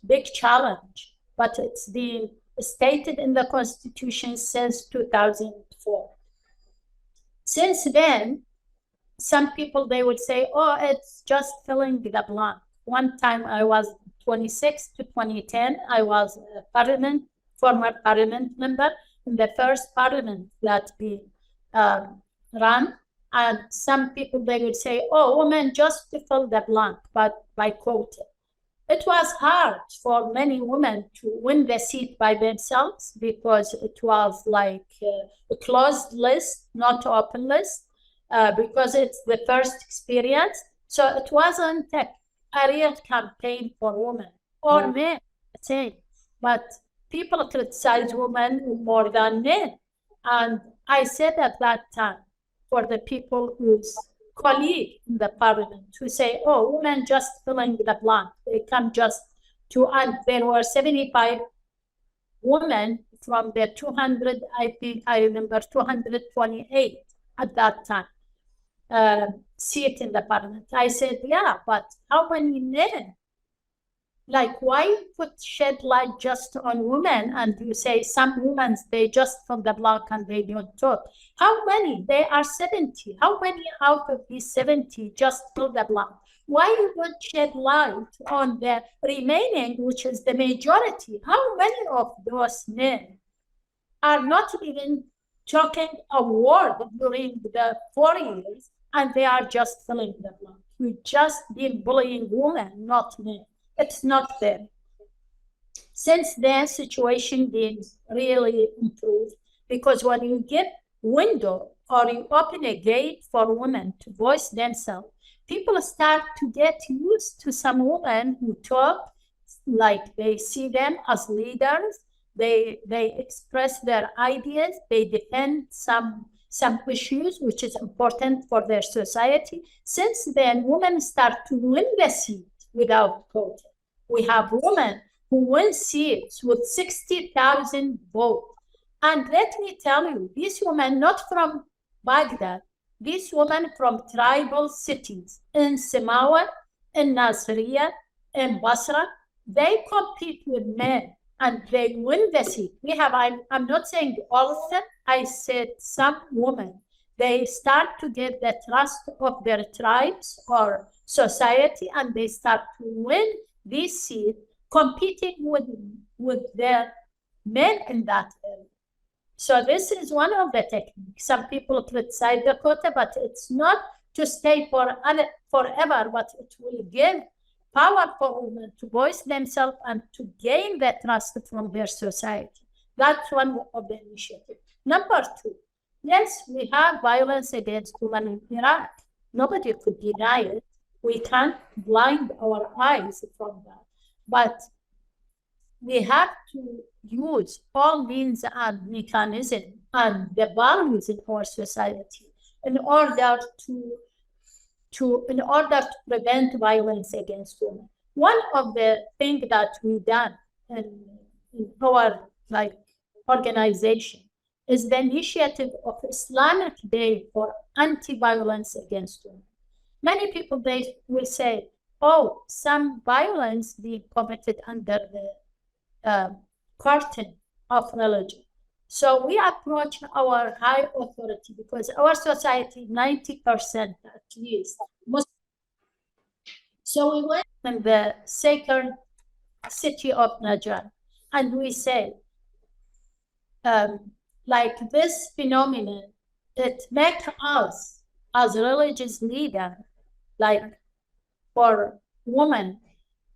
big challenge, but it's been stated in the constitution since 2004. Since then, some people, they would say, oh, it's just filling the blank. One time I was 26 to 2010, I was a former parliament member in the first parliament that we ran. And some people, they would say, oh, women just to fill the blank, but by quota. It was hard for many women to win the seat by themselves because it was like a closed list, not open list. Because it's the first experience. So it wasn't a real campaign for women or men, but people criticize women more than men. And I said at that time, for the people whose colleague in the parliament who say, oh, women just filling the blank, they come just to, and there were 75 women from the 200, I think I remember 228 at that time, seat in the parliament. I said, yeah, but how many men? Like, why put shed light just on women? And you say some women, they just from the block and they don't talk. How many? They are 70. How many out of these 70 just from the block? Why you don't shed light on the remaining, which is the majority? How many of those men are not even talking a word during the 4 years, and they are just filling the block? We just been bullying women, not men. It's not fair. Since then, situation did really improve, because when you give window or you open a gate for women to voice themselves, people start to get used to some women who talk, like they see them as leaders, they express their ideas, they defend some issues which is important for their society. Since then, women start to win the seat without voting. We have women who win seats with 60,000 votes. And let me tell you, these women not from Baghdad, these women from tribal cities in Samawa, in Nasiriyah, in Basra, they compete with men and they win the seat. We have, I'm not saying all of them, I said some women, they start to get the trust of their tribes or society, and they start to win this seat, competing with their men in that area. So this is one of the techniques. Some people criticize the quota, but it's not to stay forever, but it will give power for women to voice themselves and to gain that trust from their society. That's one of the initiatives. Number two, yes, we have violence against women in Iraq. Nobody could deny it. We can't blind our eyes from that. But we have to use all means and mechanisms and the values in our society in order to prevent violence against women. One of the things that we done in our organization is the initiative of Islamic Day for Anti-Violence Against Women. Many people, they will say, oh, some violence being committed under the curtain of religion. So we approach our high authority, because our society, 90% at least. So we went in the sacred city of Najran, and we said, like this phenomenon, it makes us as religious leader, like for women,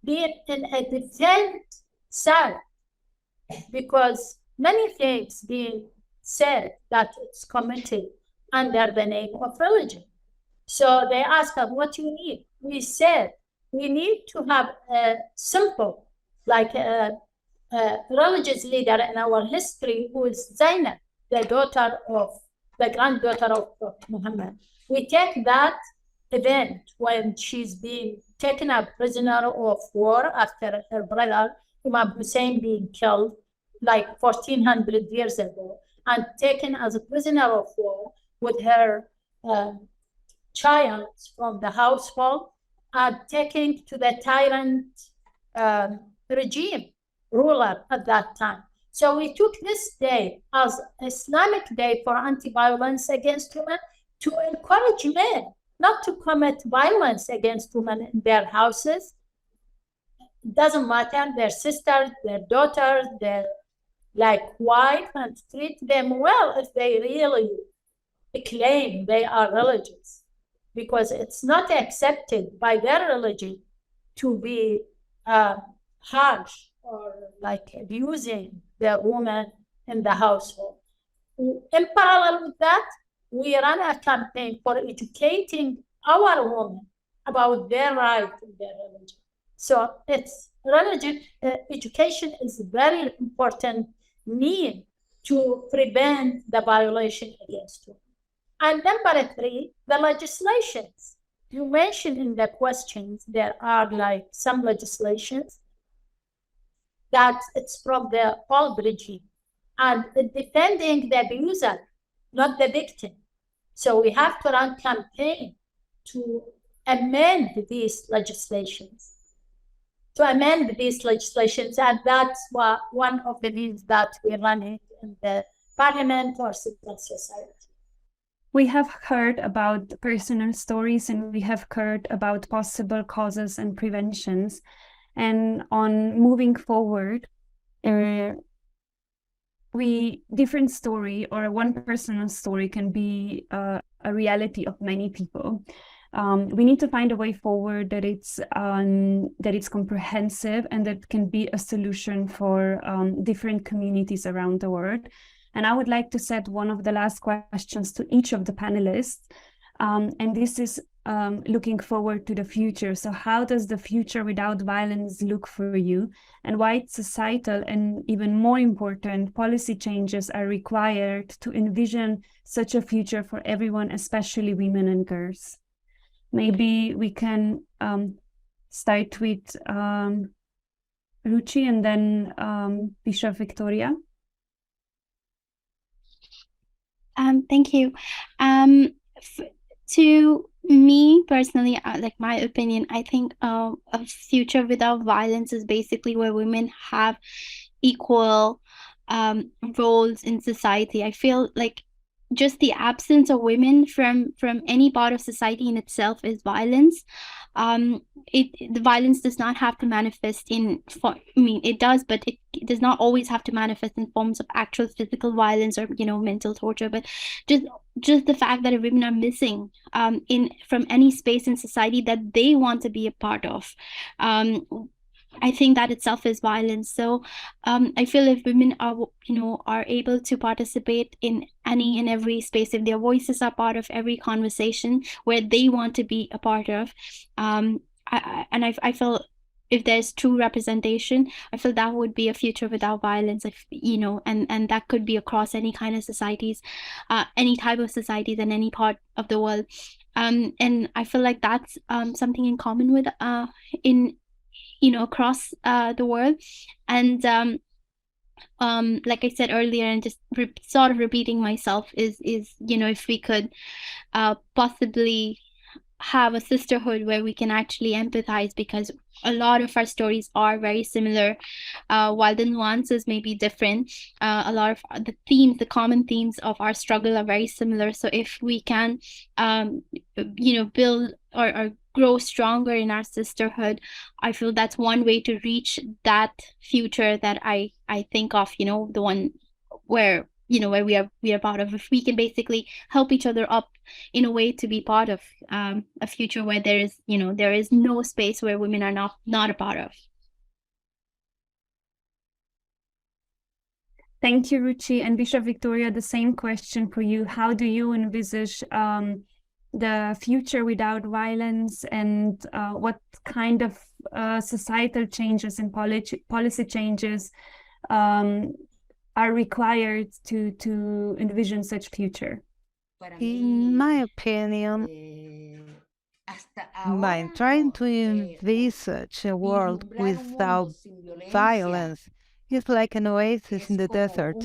being in a different side, because many things being said that it's committed under the name of religion. So they asked us, what do you need? We said, we need to have a simple, like a religious leader in our history who is Zainab, the granddaughter of Prophet Muhammad. We take that event when she's being taken a prisoner of war after her brother Imam Hussein being killed like 1400 years ago, and taken as a prisoner of war with her child from the household, and taken to the tyrant regime ruler at that time. So we took this day as Islamic Day for anti-violence against women to encourage men not to commit violence against women in their houses. It doesn't matter, their sisters, their daughters, their wife, and treat them well if they really claim they are religious, because it's not accepted by their religion to be harsh or abusing the woman in the household. In parallel with that, we run a campaign for educating our women about their right in their religion. So it's religion, education is a very important need to prevent the violation against women. And number three, the legislations. You mentioned in the questions, there are some legislations that it's from the old regime. and defending the abuser, not the victim. So we have to run campaign to amend these legislations. And that's one of the means that we're running in the parliament or civil society. We have heard about personal stories and we have heard about possible causes and preventions. And on moving forward, different story or one personal story can be a reality of many people. We need to find a way forward that it's comprehensive and that can be a solution for different communities around the world. And I would like to set one of the last questions to each of the panelists. And this is looking forward to the future. So how does the future without violence look for you? And why societal and even more important policy changes are required to envision such a future for everyone, especially women and girls? Maybe we can start with Ruchi and then Bishop Victoria. Thank you. To me personally, like my opinion, I think a future without violence is basically where women have equal roles in society. I feel like just the absence of women from any part of society in itself is violence. The violence does not have to manifest it does, but it does not always have to manifest in forms of actual physical violence or mental torture, but just the fact that women are missing from any space in society that they want to be a part of. I think that itself is violence. So I feel if women are able to participate in any and every space, if their voices are part of every conversation where they want to be a part of, I feel if there's true representation, I feel that would be a future without violence. And that could be across any kind of societies, any type of societies in any part of the world. And I feel like that's something in common with across the world. And like I said earlier, and just sort of repeating myself, is if we could possibly have a sisterhood where we can actually empathize, because a lot of our stories are very similar, while the nuances may be different. A lot of the common themes of our struggle are very similar. So if we can build or grow stronger in our sisterhood, I feel that's one way to reach that future that I think of, the one where we are part of. If we can basically help each other up in a way to be part of a future where there is no space where women are not a part of. Thank you, Ruchi. And Bishop Victoria, the same question for you. How do you envisage the future without violence, and what kind of societal changes and policy changes are required to envision such future? In my opinion, by trying to envisage a world without violence, it's like an oasis in the desert,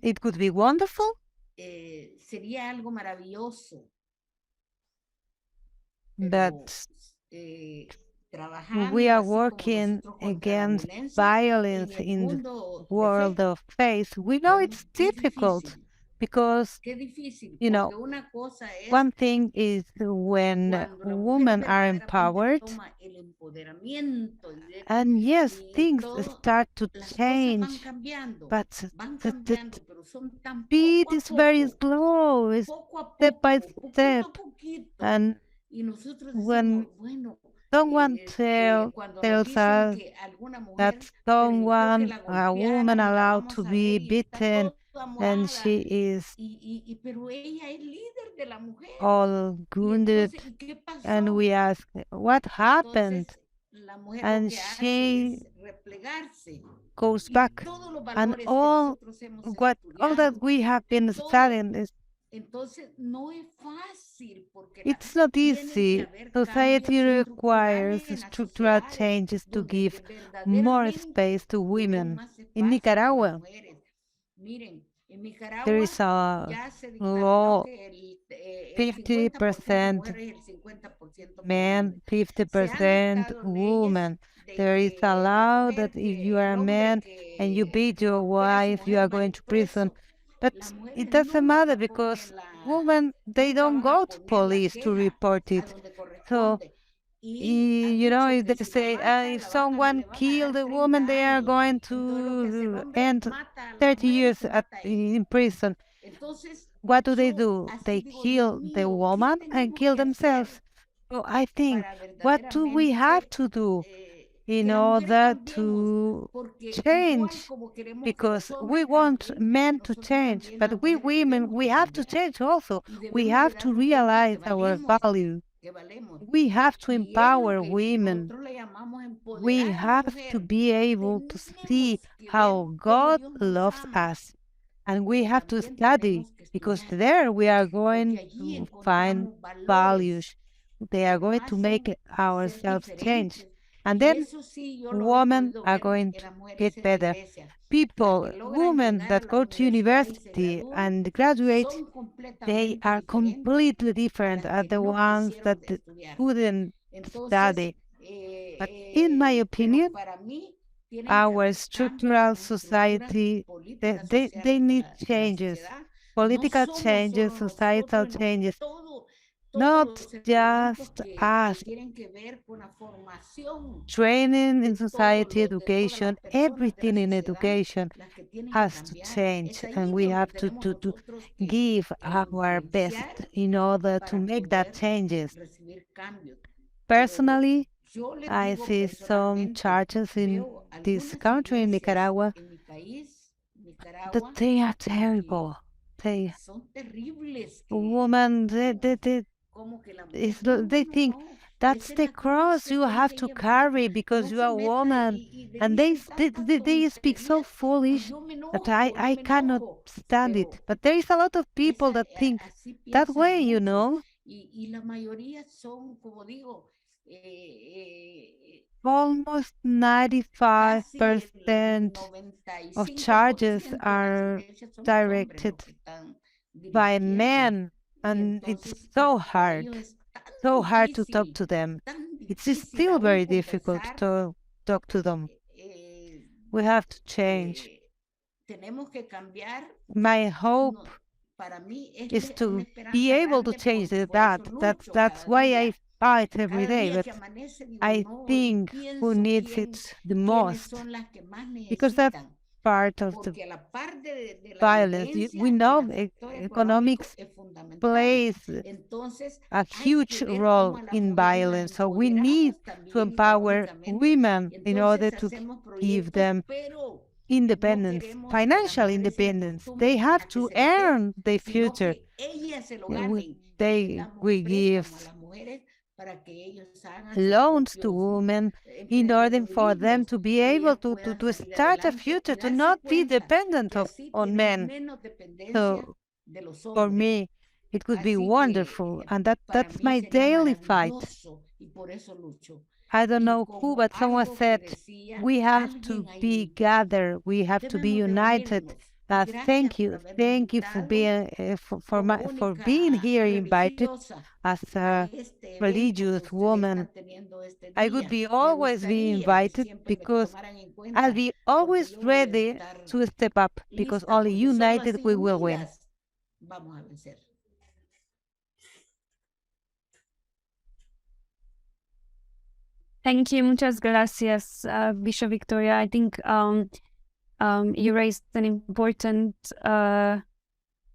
It could be wonderful. But we are working against violence in the world of faith. We know it's difficult because, one thing is when women are empowered, and yes, things start to change, but the speed is very slow, it's step by step. And when someone tells us that a woman allowed to be beaten, and she is all wounded, and we ask, what happened? And she goes back, and all that we have been studying is It's not easy. Society requires structural changes to give more space to women. In Nicaragua, there is a law 50% men, 50% women. There is a law that if you are a man and you beat your wife, you are going to prison. But it doesn't matter because women, they don't go to police to report it. So, if they say if someone killed a woman, they are going to end 30 years in prison. What do? They kill the woman and kill themselves. So I think, what do we have to do in order to change? Because we want men to change, but we women, we have to change also. We have to realize our value. We have to empower women. We have to be able to see how God loves us. And we have to study because there we are going to find values. They are going to make ourselves change. And then women are going to get better. People, women that go to university and graduate, they are completely different are the ones that couldn't study. But in my opinion, our structural society, they need changes, political changes, societal changes, not just us. Training in society, education, everything in education has to change, and we have to give our best in order to make that changes. Personally, I see some churches in this country, in Nicaragua, that they are terrible. They, women, they think that's the cross you have to carry because you are a woman. And they speak so foolish that I cannot stand it. But there is a lot of people that think that way, Almost 95% of charges are directed by men, and it's so hard to talk to them. It's still very difficult to talk to them. We have to change. My hope is to be able to change that. That's why I fight every day. But I think who needs it the most, because that's part of the violence. We know economics plays a huge role in violence. So we need to empower women in order to give them independence, financial independence. They have to earn their future. We give loans to women in order for them to be able to start a future, to not be dependent on men. So for me, it could be wonderful, and that's my daily fight. I don't know who, but someone said we have to be gathered, we have to be united. Thank you for being for being here invited as a religious woman. I would be always be invited because I'll be always ready to step up because only united we will win. Thank you, muchas gracias, Bishop Victoria. I think you raised an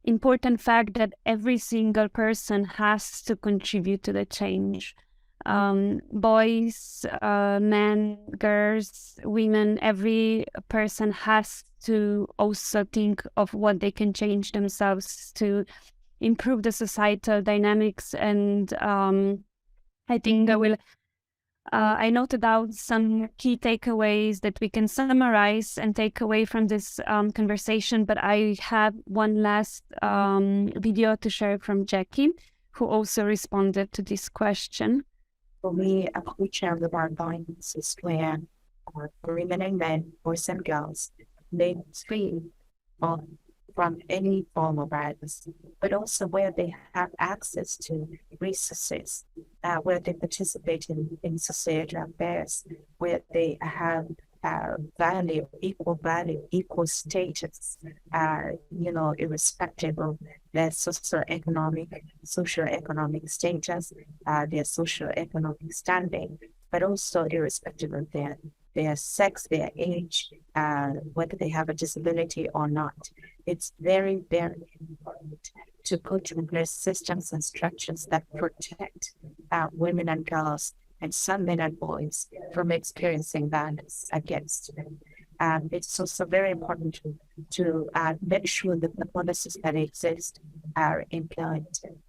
important fact that every single person has to contribute to the change. Boys, men, girls, women, every person has to also think of what they can change themselves to improve the societal dynamics. And I think I noted out some key takeaways that we can summarize and take away from this conversation, but I have one last video to share from Jackie, who also responded to this question. For me, a culture of violence is where women and men, boys and girls, live free from any form of violence, but also where they have access to resources, where they participate in societal affairs, where they have value, equal status, irrespective of their socioeconomic status, their socioeconomic standing, but also irrespective of their sex, their age, whether they have a disability or not. It's very, very important to put in place systems and structures that protect women and girls and some men and boys from experiencing violence against them. It's also very important to make sure that the policies that exist are implemented.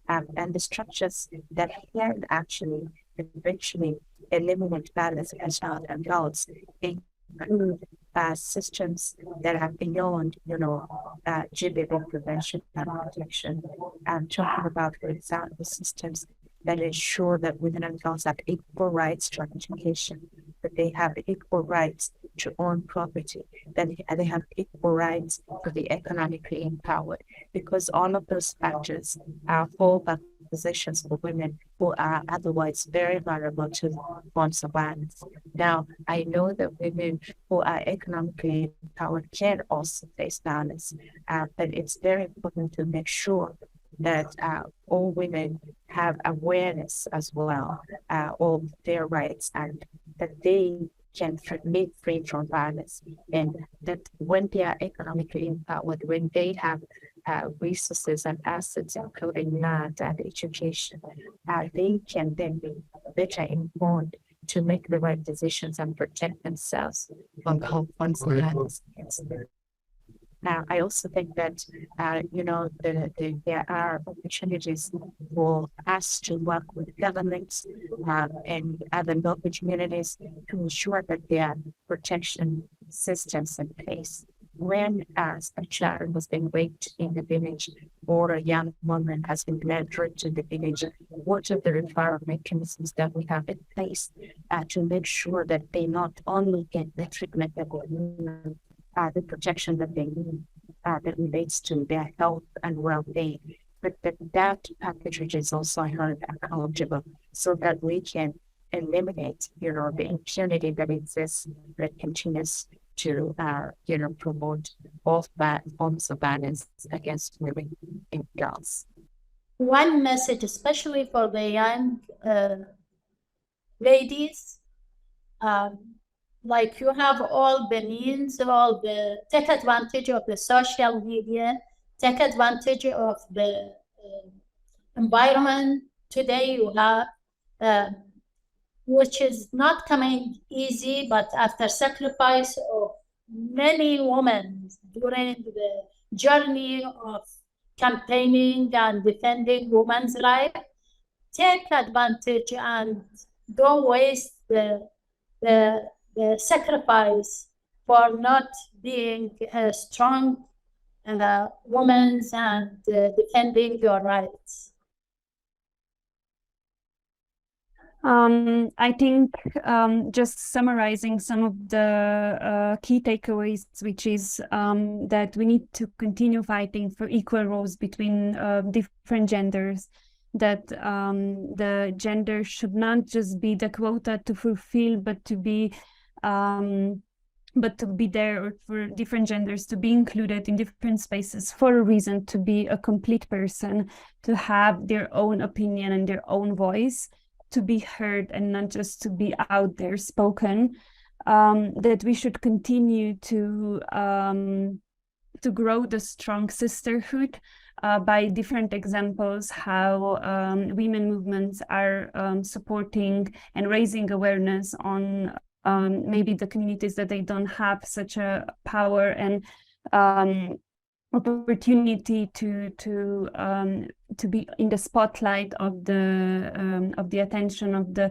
And the structures that can actually eventually eliminate violence against child and adults include systems that are beyond, GBV prevention and protection. I'm talking about, for example, systems that ensure that women and girls have equal rights to education, that they have equal rights to own property, that they have equal rights to be economically empowered, because all of those factors are fallback positions for women who are otherwise very vulnerable to forms of violence. Now, I know that women who are economically empowered can also face violence, but it's very important to make sure that all women have awareness as well of their rights, and that they can live free from violence, and that when they are economically empowered, when they have resources and assets, including land and education, they can then be better informed to make the right decisions and protect themselves from violence against them. Now, I also think that, there are opportunities for us to work with governments and other local communities to ensure that there are protection systems in place. When a child has been raped in the village, or a young woman has been led to the village, what are the referral mechanisms that we have in place to make sure that they not only get the treatment that they need, the protection that they need, that relates to their health and well-being, but that package is also held accountable so that we can eliminate, the impunity that exists, that continues to, promote all forms of violence against women and girls. One message, especially for the young ladies, like you have all the means, take advantage of the social media, take advantage of the environment today you have, which is not coming easy, but after sacrifice of many women during the journey of campaigning and defending women's rights, take advantage and don't waste the sacrifice for not being a strong woman and defending your rights. I think just summarizing some of the key takeaways, which is that we need to continue fighting for equal roles between different genders, that the gender should not just be the quota to fulfill, but to be there, or for different genders to be included in different spaces for a reason, to be a complete person, to have their own opinion and their own voice, to be heard and not just to be out there spoken, that we should continue to grow the strong sisterhood by different examples, how women movements are supporting and raising awareness on maybe the communities that they don't have such a power and opportunity to be in the spotlight of the attention of the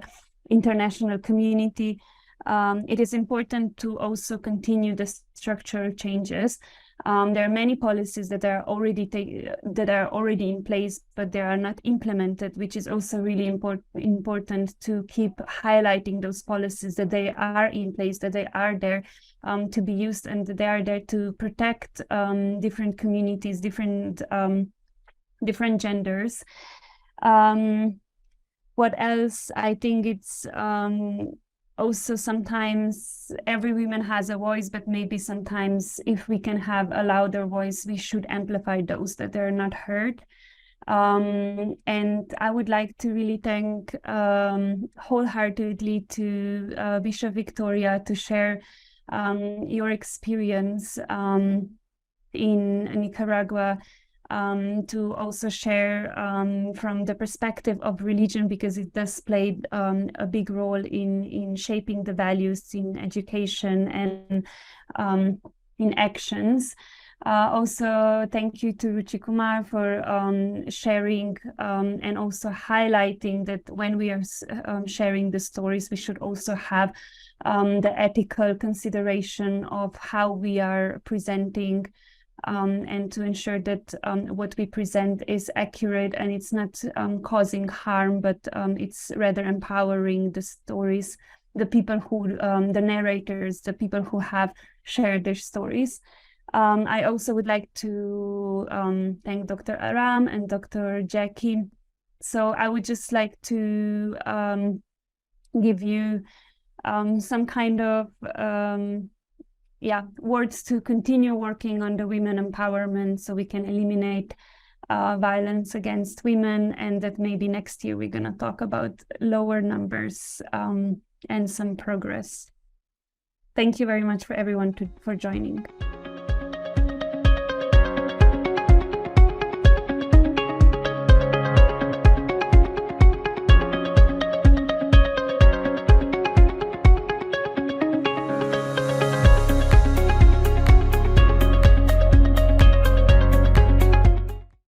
international community. It is important to also continue the structural changes. There are many policies that are already in place, but they are not implemented, which is also really important to keep highlighting those policies, that they are in place, that they are there to be used, and that they are there to protect different communities, different genders. What else? I think it's also sometimes every woman has a voice, but maybe sometimes if we can have a louder voice, we should amplify those that are not heard. And I would like to really thank wholeheartedly to Bishop Victoria to share your experience in Nicaragua, to also share from the perspective of religion, because it does play a big role in shaping the values in education and in actions. Also, thank you to Ruchi Kumar for sharing and also highlighting that when we are sharing the stories, we should also have the ethical consideration of how we are presenting, and to ensure that what we present is accurate and it's not causing harm, but it's rather empowering the stories, the people who, the narrators, the people who have shared their stories. I also would like to thank Dr. Aram and Dr. Jackie. So I would just like to give you some kind of words to continue working on the women empowerment, so we can eliminate violence against women, and that maybe next year we're going to talk about lower numbers and some progress. Thank you very much for everyone for joining.